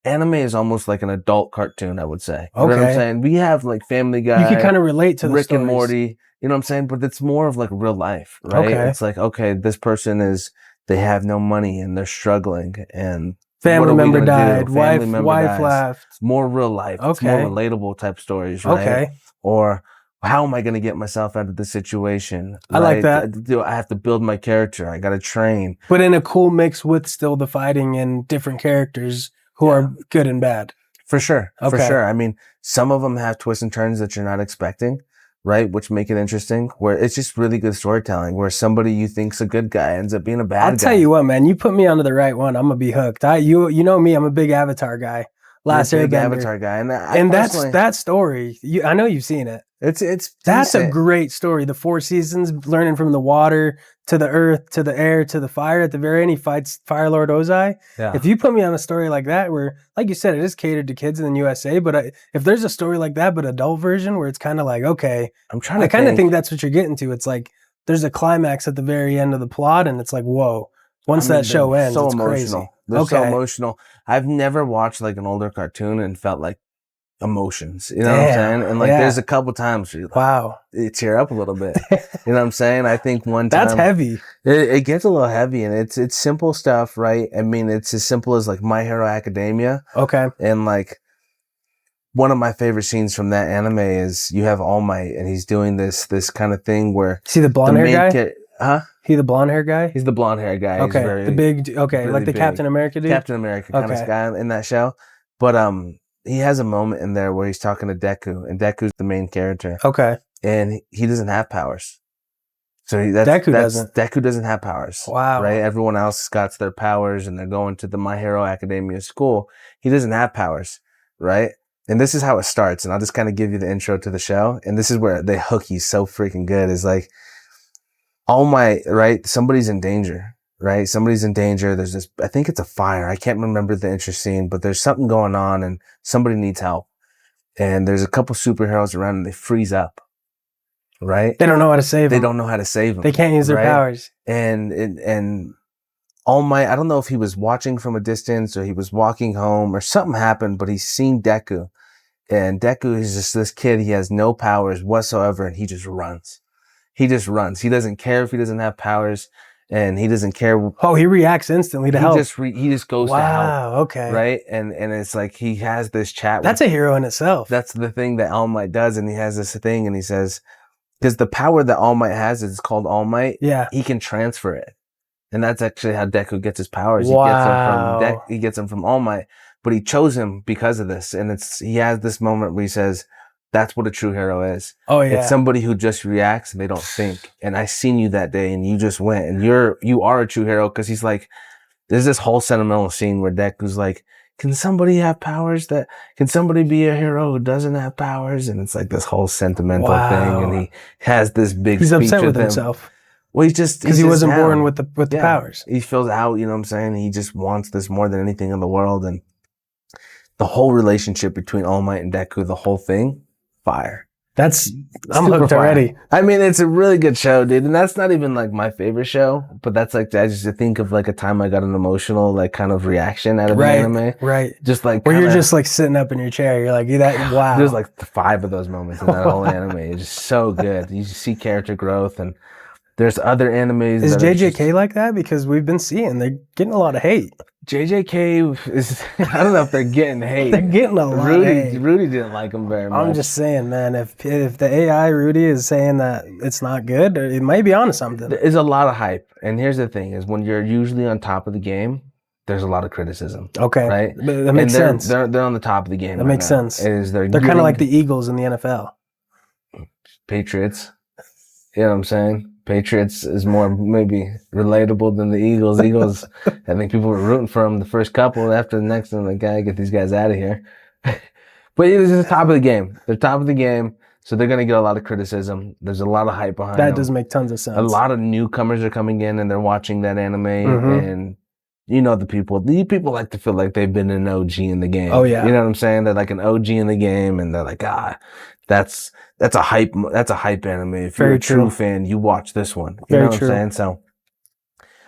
anime is almost like an adult cartoon, I would say. You know what I'm saying? We have like Family Guy. You can kind of relate to Rick and Morty. You know what I'm saying? But it's more of like real life, right? It's like, okay, this person they have no money and they're struggling, and family member died, wife left. More real life. It's more relatable type stories, right? Or how am I going to get myself out of this situation? I like that. I have to build my character. I got to train. But in a cool mix with still the fighting and different characters who are good and bad. For sure. For sure. I mean, some of them have twists and turns that you're not expecting, right? Which make it interesting, where it's just really good storytelling, where somebody you think's a good guy ends up being a bad guy. I'll tell you what, man, you put me onto the right one, I'm going to be hooked. You know me, I'm a big Avatar guy. Last Airbender. Avatar guy. And that's that story. I know you've seen it. That's a great story. The 4 seasons, learning from the water to the earth to the air to the fire. At the very end, he fights Fire Lord Ozai. Yeah. If you put me on a story like that, where, like you said, it is catered to kids in the USA, but if there's a story like that, but adult version, where it's kind of like, okay, I kind of think that's what you're getting to. It's like there's a climax at the very end of the plot, and it's like, whoa. Once that show ends, it's crazy. They're so emotional. I've never watched like an older cartoon and felt like emotions. You know what I'm saying? And like there's a couple times where you tear up a little bit. You know what I'm saying? I think one time that's heavy. It gets a little heavy, and it's simple stuff, right? I mean, it's as simple as like My Hero Academia. Okay. And like one of my favorite scenes from that anime is you have All Might, and he's doing this kind of thing where see the blonde hair guy? Huh? He the blonde hair guy? He's the blonde hair guy. Okay. Really like the big Captain America dude? Captain America kind of guy in that show. But he has a moment in there where he's talking to Deku, and Deku's the main character. Okay. And he doesn't have powers. So Deku doesn't have powers. Wow. Right? Everyone else got their powers, and they're going to the My Hero Academia school. He doesn't have powers, right? And this is how it starts, and I'll just kind of give you the intro to the show. And this is where they hook you so freaking good. Is like, All Might, right? Somebody's in danger, right? Somebody's in danger. There's this, I think it's a fire. I can't remember the interest scene, but there's something going on and somebody needs help. And there's a couple superheroes around and they freeze up, right? They don't know how to save them. They don't know how to save them. They can't use their powers. And All Might, I don't know if he was watching from a distance or he was walking home or something happened, but he's seen Deku. And Deku is just this kid. He has no powers whatsoever, and he just runs. He just runs. He doesn't care if he doesn't have powers. and he doesn't care. Oh, he reacts instantly to help. He just goes to help. Wow, okay. Right? And it's like he has this chat. That's a hero in itself. That's the thing that All Might does, and he has this thing, and he says, because the power that All Might has is called All Might. Yeah. He can transfer it. And that's actually how Deku gets his powers. Wow. He gets them from All Might, but he chose him because of this. And he has this moment where he says, that's what a true hero is. Oh yeah. It's somebody who just reacts and they don't think. And I seen you that day and you just went and you are a true hero. Cause he's like, there's this whole sentimental scene where Deku's like, can somebody have powers can somebody be a hero who doesn't have powers? And it's like this whole sentimental thing. And he has this big He's speech upset with him. himself. Well, because he wasn't born with the powers. He feels out, you know what I'm saying? He just wants this more than anything in the world. And the whole relationship between All Might and Deku, the whole thing, fire. I'm hooked already. I mean, it's a really good show, dude. And that's not even like my favorite show, but that's like, I just think of like a time I got an emotional, like kind of reaction out of an anime. Right. Just like, where you're just like sitting up in your chair. You're like, wow. There's like 5 of those moments in that whole anime. It's just so good. You see character growth, and there's other animes. Is JJK like that? Because we've been seeing they're getting a lot of hate. JJK is, I don't know if they're getting hate. They're getting a lot of hate. Rudy didn't like him very much. I'm just saying, man, if the AI Rudy is saying that it's not good, it might be onto something. There's a lot of hype. And here's the thing is when you're usually on top of the game, there's a lot of criticism. Okay. Right? That makes sense. They're on the top of the game. That makes sense. They're kind of like the Eagles in the NFL. Patriots. You know what I'm saying? Patriots is more maybe relatable than the Eagles. Eagles, I think people were rooting for them the first couple. After the next one, like, get these guys out of here. But it's the top of the game. They're top of the game, so they're going to get a lot of criticism. There's a lot of hype behind them. That does make tons of sense. A lot of newcomers are coming in, and they're watching that anime, and you know the people like to feel like they've been an OG in the game. Oh yeah. You know what I'm saying? They're like an OG in the game, and they're like, that's a hype anime. If you're a true fan, you watch this one. You know what I'm saying? So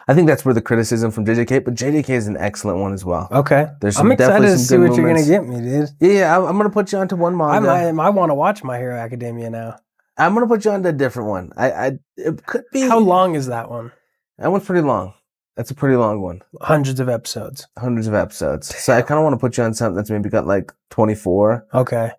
I think that's where the criticism from JJK, but JJK is an excellent one as well. Okay. I'm excited to see what you're going to get me, dude. Yeah, I'm going to put you onto one manga. I want to watch My Hero Academia now. I'm going to put you onto a different one. It could be. How long is that one? That one's pretty long. That's a pretty long one. Hundreds of episodes. Damn. So I kind of want to put you on something that's maybe got like 24. Okay.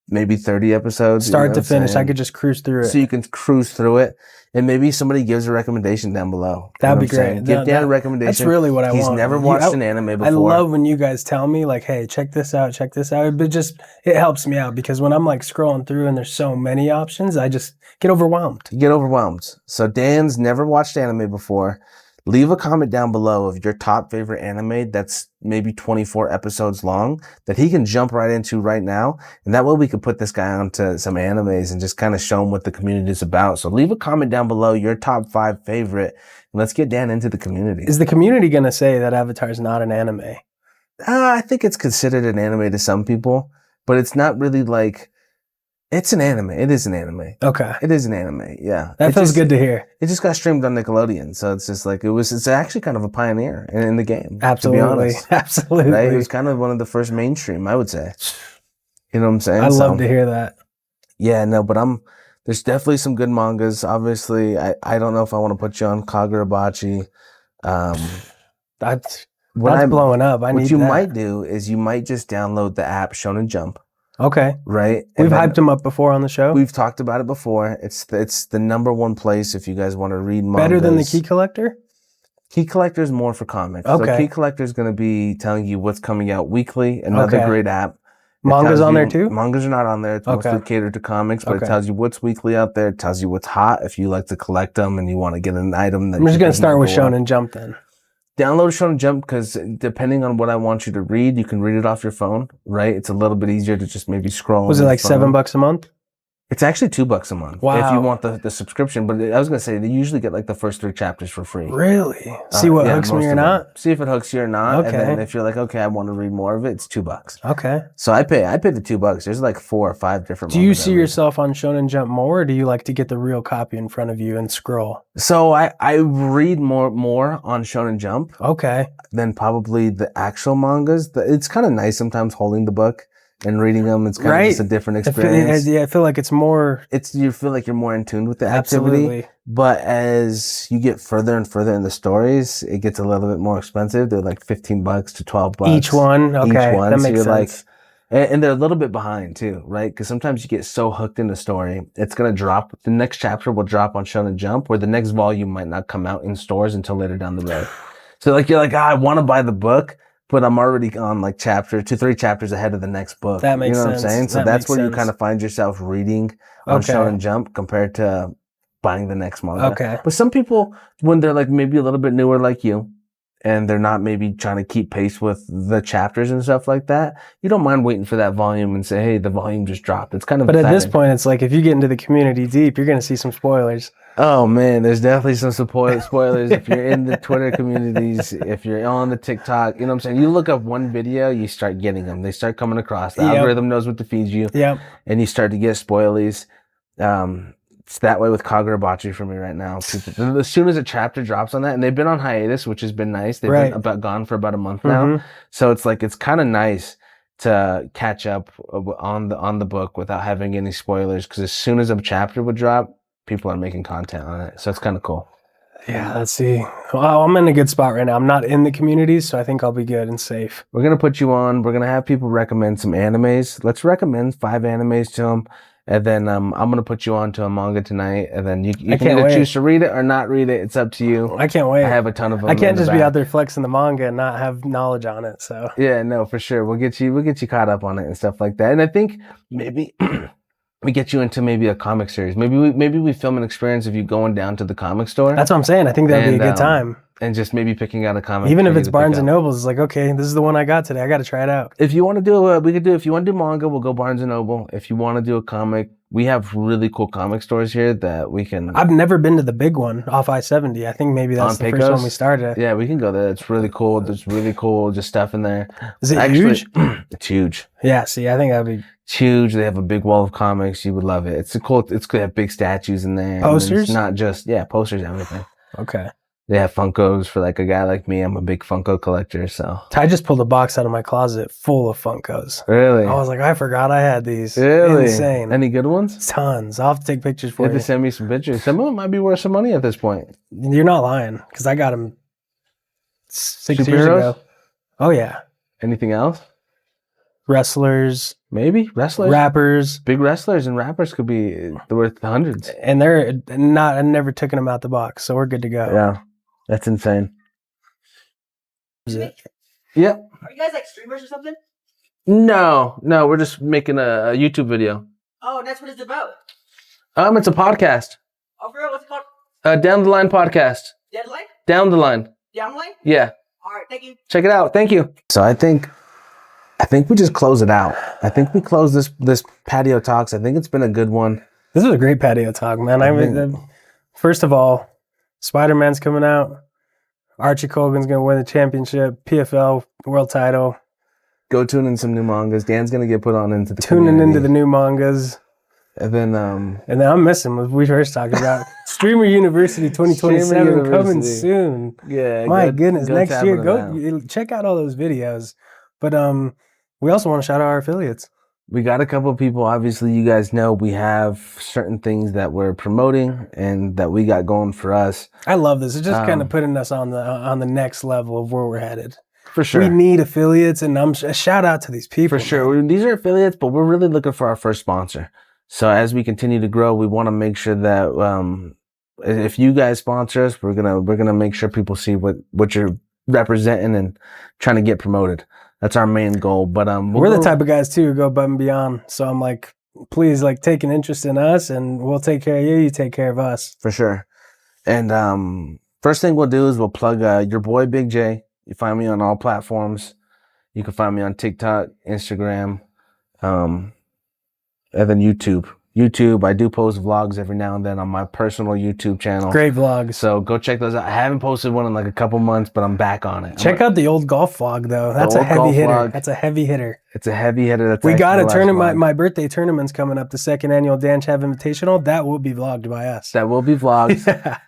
Maybe 30 episodes. Start to finish. I could just cruise through it. So you can cruise through it. And maybe somebody gives a recommendation down below. That'd be great. Give Dan a recommendation. That's really what I want. He's never watched an anime before. I love when you guys tell me, like, hey, check this out. It helps me out because when I'm like scrolling through and there's so many options, I just get overwhelmed. You get overwhelmed. So Dan's never watched anime before. Leave a comment down below of your top favorite anime that's maybe 24 episodes long that he can jump right into right now. And that way we could put this guy onto some animes and just kind of show him what the community is about. So leave a comment down below, your top 5 favorite, and let's get Dan into the community. Is the community going to say that Avatar is not an anime? I think it's considered an anime to some people, but it's not really like... It's an anime. It is an anime. Okay. It is an anime. Yeah. That feels good to hear. It just got streamed on Nickelodeon. So it's just like, it's actually kind of a pioneer in the game. Absolutely. To be honest. Absolutely. Right? It was kind of one of the first mainstream, I would say. You know what I'm saying? I love to hear that. Yeah, no, but there's definitely some good mangas. Obviously, I don't know if I want to put you on Kagurabachi. That's blowing up. What you might do is you might just download the app Shonen Jump. Okay. Right? We've hyped him up before on the show. We've talked about it before. It's the number one place if you guys want to read mangas. Better than the Key Collector? Key Collector is more for comics. Okay. So Key Collector is going to be telling you what's coming out weekly. Another great app. Mangas on there too? Mangas are not on there. It's mostly catered to comics, but it tells you what's weekly out there. It tells you what's hot if you like to collect them and you want to get an item. I'm just going to start with Shonen Jump then. Download Shonen Jump because depending on what I want you to read, you can read it off your phone, right? It's a little bit easier to just maybe scroll. Was it like $7 a month? It's actually $2 a month. Wow. If you want the subscription. But I was going to say, they usually get like the first 3 chapters for free. Really? See what hooks me or not? See if it hooks you or not. Okay. And then if you're like, okay, I want to read more of it, it's $2. Okay. So I pay the $2. There's like 4 or 5 different. Do you see yourself on Shonen Jump more, or do you like to get the real copy in front of you and scroll? So I read more on Shonen Jump. Okay. Than probably the actual mangas. It's kind of nice sometimes holding the book and reading them. It's kind of just a different experience. I feel like it's more. You feel like you're more in tune with the activity. Absolutely. But as you get further and further in the stories, it gets a little bit more expensive. They're like $15 to $12 Each one. Okay, each one. that So makes you're sense. and they're a little bit behind too, right? Because sometimes you get so hooked in the story, it's gonna drop. The next chapter will drop on Shonen Jump, where the next volume might not come out in stores until later down the road. So like you're like, I want to buy the book, but I'm already on like 2-3 chapters ahead of the next book. That makes sense. What I'm saying? So that's where you kind of find yourself reading on Shonen Jump compared to buying the next manga. Okay. But some people, when they're like maybe a little bit newer like you, and they're not maybe trying to keep pace with the chapters and stuff like that, you don't mind waiting for that volume and say, hey, the volume just dropped. It's kind of But at this point, it's like if you get into the community deep, you're going to see some spoilers. Oh, man, there's definitely some spoilers. If you're in the Twitter communities, if you're on the TikTok, you know what I'm saying? You look up one video, you start getting them. They start coming across. The algorithm knows what to feed you. Yep. And you start to get spoilies. It's that way with Kagurabachi for me right now. People, as soon as a chapter drops on that, and they've been on hiatus, which has been nice. They've been gone for about a month now. So it's like, it's kind of nice to catch up on the book without having any spoilers. Because as soon as a chapter would drop, people are making content on it. So it's kind of cool. Yeah, let's see. Well, I'm in a good spot right now. I'm not in the communities, so I think I'll be good and safe. We're going to put you on. We're going to have people recommend some animes. Let's recommend 5 animes to them. And then I'm going to put you on to a manga tonight. And then you can either choose to read it or not read it. It's up to you. I can't wait. I have a ton of them. I can't just be out there flexing the manga and not have knowledge on it. So yeah, no, for sure. We'll get you caught up on it and stuff like that. And I think maybe we get you into maybe a comic series. Maybe we film an experience of you going down to the comic store. That's what I'm saying. I think that'd be a good time. And just maybe picking out a comic. Even if it's Barnes and Nobles, it's like, okay, this is the one I got today. I got to try it out. If you want to do we could do, if you want to do manga, we'll go Barnes and Noble. If you want to do a comic, we have really cool comic stores here that we can. I've never been to the big one off I-70. I think maybe that's the first one we started. Yeah, we can go there. It's really cool. There's really cool just stuff in there. Is it huge? It's huge. Yeah, see, I think that'd be... It's huge. They have a big wall of comics. You would love it. It's cool. They have big statues in there. Posters? It's not just, posters, everything. Okay. They have Funkos for like a guy like me. I'm a big Funko collector, so. I just pulled a box out of my closet full of Funkos. Really? I was like, I forgot I had these. Really? Insane. Any good ones? Tons. I'll have to take pictures for you. You have to send me some pictures. Some of them might be worth some money at this point. You're not lying, because I got them 6 years ago. Oh, yeah. Anything else? Wrestlers. Maybe wrestlers, rappers, big wrestlers and rappers could be worth hundreds. And they're not. I never took them out the box, so we're good to go. Yeah, that's insane. Is it? Yep. Are you guys like streamers or something? No, we're just making a YouTube video. Oh, that's what it's about. It's a podcast. Oh, for real? What's it called? Down the Line podcast. Deadline? Down the Line. Downline? Yeah. All right, thank you. Check it out. Thank you. So I think we just close it out. I think we close this patio talks. I think it's been a good one. This was a great patio talk, man. First of all, Spider-Man's coming out. Archie Colgan's going to win the championship, PFL world title. Go tune in some new mangas. Dan's going to get put on into the tuning into the new mangas. And then I'm missing what we first talked about. Streamer University 2027 coming soon. Yeah. My goodness. Next year, go check out all those videos. But we also want to shout out our affiliates. We got a couple of people. Obviously, you guys know we have certain things that we're promoting and that we got going for us. I love this. It's just kind of putting us on the next level of where we're headed. For sure. We need affiliates, and a shout out to these people. For sure. These are affiliates, but we're really looking for our first sponsor. So as we continue to grow, we want to make sure that if you guys sponsor us, we're gonna make sure people see what you're representing and trying to get promoted. That's our main goal. But we're the type of guys too who go above and beyond. So I'm like, please, like, take an interest in us, and we'll take care of you. You take care of us. For sure. And first thing we'll do is we'll plug your boy Big J. You find me on all platforms. You can find me on TikTok, Instagram, and then YouTube. I do post vlogs every now and then on my personal YouTube channel. Great vlogs. So go check those out. I haven't posted one in like a couple months, but I'm back on it. Check out the old golf vlog though. That's a heavy hitter. Vlog. That's a heavy hitter. It's a heavy hitter. We got a tournament. My birthday tournament's coming up. The second annual Dan Chav Invitational. That will be vlogged by us. That will be vlogged.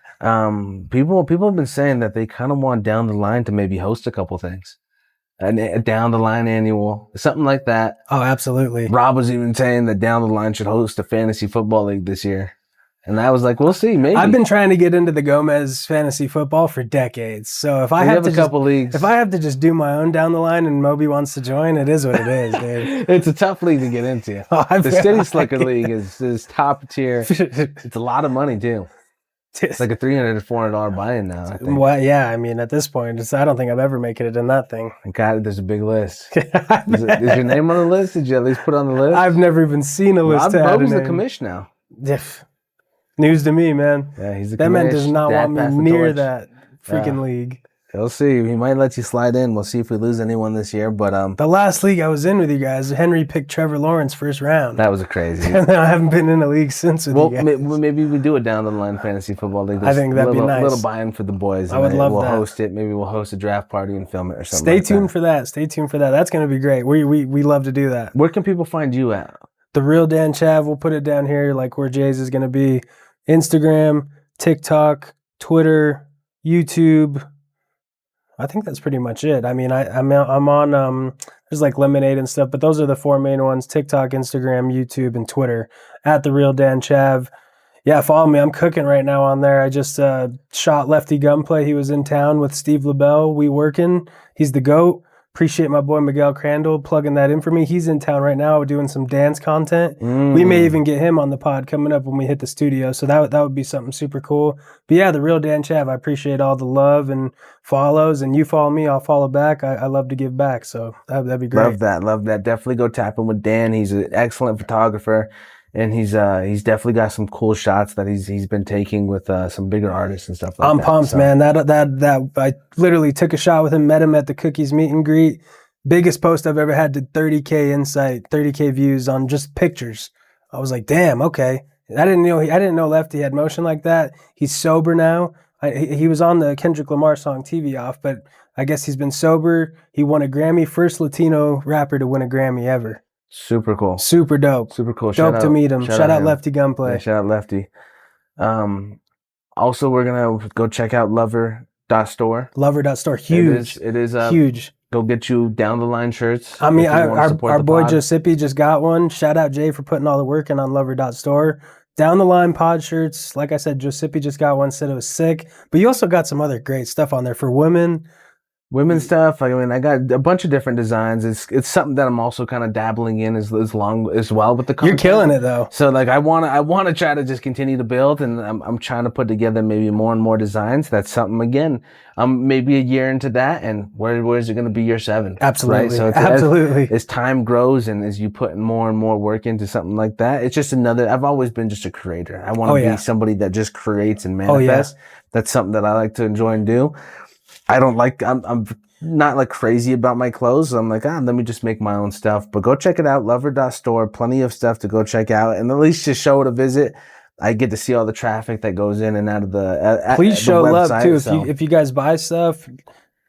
People have been saying that they kind of want Down the Line to maybe host a couple things. a down the line annual, something like that. Oh, absolutely. Rob was even saying that Down the Line should host a fantasy football league this year. And I was like, we'll see, maybe. I've been trying to get into the Gomez fantasy football for decades. So if I have to a couple leagues. If I have to just do my own down the line and Moby wants to join, it is what it is, dude. It's a tough league to get into. The City Slicker League is top tier. It's a lot of money too. It's like a $300 to $400 buy-in now, I think. Well, yeah, I mean, at this point, I don't think I've ever making it in that thing. God, there's a big list. Is your name on the list? Did you at least put on the list? I've never even seen a list. Bob's the commish now. News to me, man. Yeah, he's the that commish. man does not want me near that freaking Yeah. league. We'll see. He might let you slide in. We'll see if we lose anyone this year. But the last league I was in with you guys, Henry picked Trevor Lawrence first round. that was crazy. And then I haven't been in a league since with you guys. Maybe we do a down the line fantasy football league. I think that'd be nice. A little buy-in for the boys. I would love we'll that. host it. Maybe we'll host a draft party and film it or something. Stay tuned for that. Stay tuned for that. That's going to be great. We love to do that. Where can people find you at? The Real Dan Chav. We'll put it down here, like where Jay's is going to be. Instagram, TikTok, Twitter, YouTube. I think that's pretty much it. I mean, I'm on there's like Lemonade and stuff, but those are the four main ones: TikTok, Instagram, YouTube, and Twitter. At the Real Dan Chav. Yeah, follow me. I'm cooking right now on there. I just shot Lefty Gunplay. He was in town with Steve LaBelle. We working. He's the GOAT. Appreciate my boy Miguel Crandall plugging that in for me. He's in town right now doing some dance content. We may even get him on the pod coming up when we hit the studio. So that would be something super cool. But yeah, the Real Dan Chav, I appreciate all the love and follows. And you follow me, I'll follow back. I love to give back. So that'd be great. Love that. Definitely go tap in with Dan. He's an excellent photographer. And he's definitely got some cool shots that he's been taking with some bigger artists and stuff like that. I'm pumped, man. That I literally took a shot with him, met him at the Cookies meet and greet. Biggest post I've ever had, did 30K insight, 30K views on just pictures. I was like, damn, okay. I didn't know Lefty had motion like that. He's sober now. He was on the Kendrick Lamar song TV Off, but I guess he's been sober. He won a Grammy, first Latino rapper to win a Grammy ever. Super cool. Super dope. Super cool. Dope to meet him. Shout out Lefty Gunplay. Yeah, shout out Lefty. Also, we're going to go check out lover.store. Lover.store. Huge. It is huge. Go get you down the line shirts. I mean, our boy Giuseppe just got one. Shout out Jay for putting all the work in on lover.store. Down the line pod shirts. Like I said, Giuseppe just got one, said it was sick. But you also got some other great stuff on there for women. Women's stuff. I mean, I got a bunch of different designs. It's something that I'm also kind of dabbling in as well with the content. You're killing it though. So like I want to try to just continue to build, and I'm trying to put together maybe more and more designs. That's something again. Maybe a year into that, and where is it going to be year 7? Absolutely. Right? So absolutely. As time grows and as you put more and more work into something like that, it's just another. I've always been just a creator. I want to be somebody that just creates and manifests. That's something that I like to enjoy and do. I'm not like crazy about my clothes. I'm like, let me just make my own stuff. But go check it out, lover.store. Plenty of stuff to go check out, and at least just show it a visit. I get to see all the traffic that goes in and out of the Please show website, love too. If you guys buy stuff,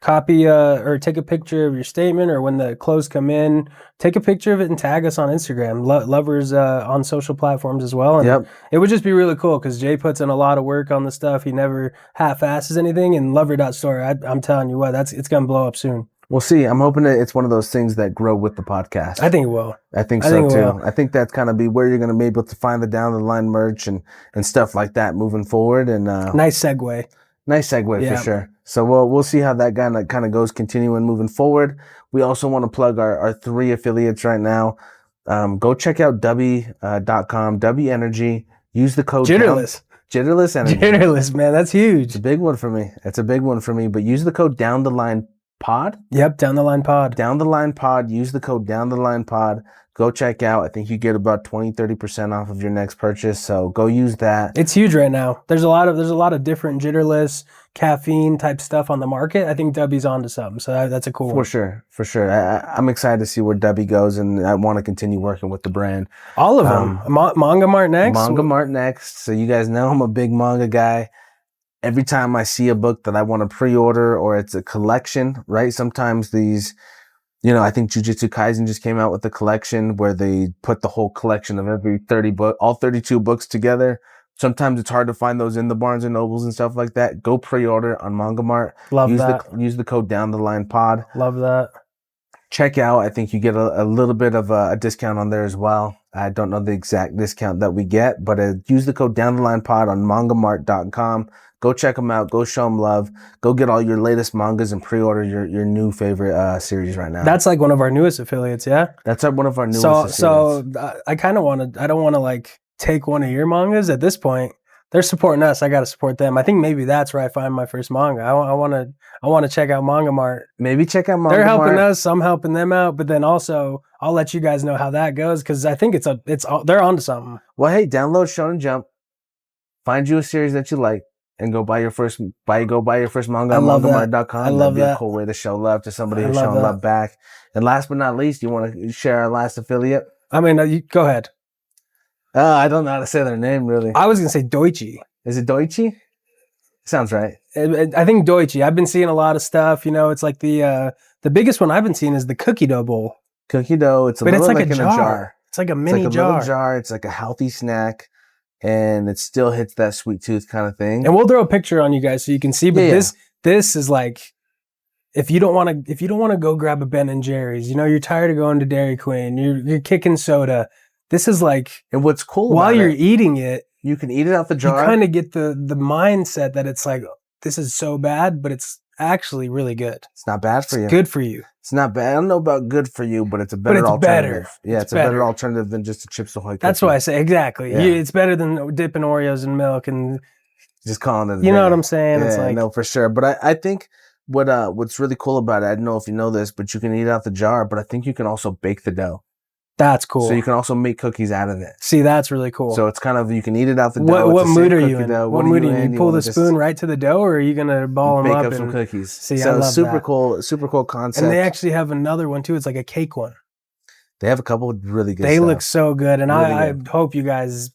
copy or take a picture of your statement, or when the clothes come in, take a picture of it and tag us on Instagram. Lovers on social platforms as well. And it would just be really cool because Jay puts in a lot of work on the stuff. He never half-asses anything. And lover.store, I'm telling you what, it's gonna blow up soon. We'll see. I'm hoping that it's one of those things that grow with the podcast. I think it will. I think so too. I think that's kind of be where you're going to be able to find the down the line merch and stuff like that moving forward. And nice segue. Nice segue for sure. So we'll see how that kind of goes continuing moving forward. We also want to plug our 3 affiliates right now. Go check out W.com, W Energy. Use the code Jitterless. Jitterless Energy. Jitterless, man. That's huge. It's a big one for me. But use the code down the line pod. Yep, down the line pod. Down the line pod. Use the code down the line pod. Go check out. I think you get about 20-30% off of your next purchase. So go use that. It's huge right now. There's a lot of different jitterless caffeine type stuff on the market. I think Dubby's onto something. So that's a cool one. For sure. I'm excited to see where Dubby goes, and I want to continue working with the brand. All of them. Manga Mart next. Manga Mart next. So you guys know I'm a big manga guy. Every time I see a book that I want to pre-order or it's a collection, right? Sometimes these, I think Jujutsu Kaisen just came out with a collection where they put the whole collection of all 32 books together. Sometimes it's hard to find those in the Barnes and Nobles and stuff like that. Go pre-order on Manga Mart. Love that. Use the code down the line pod. Love that. check out. I think you get a little bit of a discount on there as well. I don't know the exact discount that we get, but use the code DownTheLinePod on mangamart.com. Go check them out. Go show them love. Go get all your latest mangas and pre-order your new favorite series right now. That's like one of our newest affiliates, yeah? That's one of our newest affiliates. So I kind of want to, I don't want to like take one of your mangas at this point. They're supporting us. I got to support them. I think maybe that's where I find my first manga. I want to check out Manga Mart. Maybe check out Manga They're helping Mart. us. I'm helping them out. But then also, I'll let you guys know how that goes because I think they're onto something. Well, hey, download Shonen Jump. Find you a series that you like and go buy your first manga on mangamart.com. I love That'd be that. a cool way to show love to somebody who's showing love back. And last but not least, you want to share our last affiliate? I mean, you, go ahead. I don't know how to say their name really. I was gonna say Deutsche. Is it Deutsche? Sounds right. I think Deutsche. I've been seeing a lot of stuff. You know, it's like the biggest one I've been seeing is the cookie dough bowl. Cookie dough. It's but it's like in a jar. It's like a mini jar. Little jar. It's like a healthy snack, and it still hits that sweet tooth kind of thing. And we'll throw a picture on you guys so you can see. But this is like, if you don't want to go grab a Ben and Jerry's, you know, you're tired of going to Dairy Queen, you're kicking soda. This is like, and what's cool while you're eating it, you can eat it out the jar. You kind of get the mindset that it's like, this is so bad, but it's actually really good. It's not bad for you. It's good for you. It's not bad. I don't know about good for you, but it's a better alternative. Yeah, it's a better alternative than just a Chips Ahoy cookie. That's what I say. Exactly. Yeah. It's better than dipping Oreos in milk and just calling it. You know what I'm saying? Yeah, it's like, no, for sure. But I think what's really cool about it, I don't know if you know this, but you can eat out the jar, but I think you can also bake the dough. That's cool. So you can also make cookies out of it. See, that's really cool. So it's kind of, you can eat it out the dough. What mood are you in? What mood are you in? You pull the spoon right to the dough, or are you gonna ball them up? Bake up some cookies. See, so I love super that. Super cool concept. And they actually have another one too. It's like a cake one. They have a couple of really good. They stuff. look so good, and really I hope you guys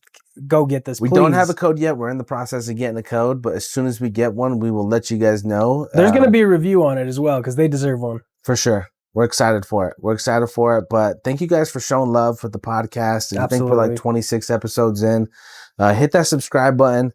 go get this. We don't have a code yet. We're in the process of getting a code, but as soon as we get one, we will let you guys know. There's going to be a review on it as well because they deserve one for sure. We're excited for it. But thank you guys for showing love for the podcast. And I think we're like 26 episodes in. Hit that subscribe button.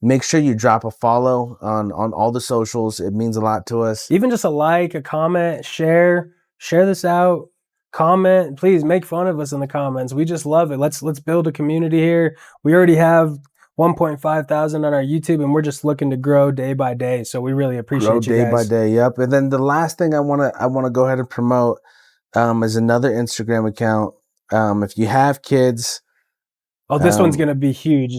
Make sure you drop a follow on all the socials. It means a lot to us. Even just a like, a comment, share this out. Comment, please make fun of us in the comments. We just love it. Let's build a community here. We already have 1.5 thousand on our YouTube, and we're just looking to grow day by day. So we really appreciate you guys. Day by day, yep. And then the last thing I wanna go ahead and promote is another Instagram account. If you have kids, this one's gonna be huge.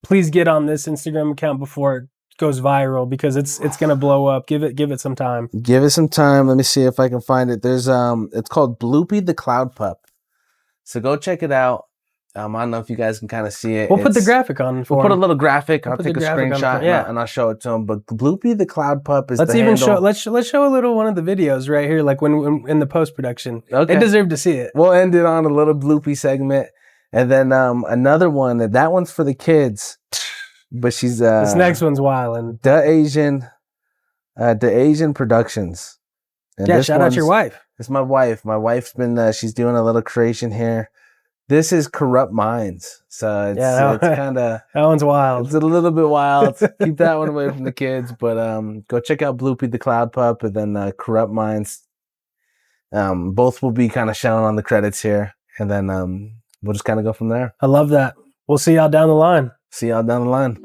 Please get on this Instagram account before it goes viral because it's gonna blow up. Give it some time. Give it some time. Let me see if I can find it. There's it's called Bloopy the Cloud Pup. So go check it out. I don't know if you guys can kind of see it. We'll put the graphic on. We'll put a little graphic. I'll take a screenshot and I'll show it to them. But Bloopy the Cloud Pup is let's show a little one of the videos right here, like when in the post production. Okay. They deserve to see it. We'll end it on a little Bloopy segment, and then another one. That one's for the kids. But she's this next one's wildin'. The Asian Productions. And shout out your wife. It's my wife. My wife's been she's doing a little creation here. This is Corrupt Minds. So it's kind of that one's wild. It's a little bit wild. Keep that one away from the kids. But go check out Bloopy the Cloud Pup and then Corrupt Minds. Both will be kind of shown on the credits here. And then we'll just kind of go from there. I love that. We'll see y'all down the line. See y'all down the line.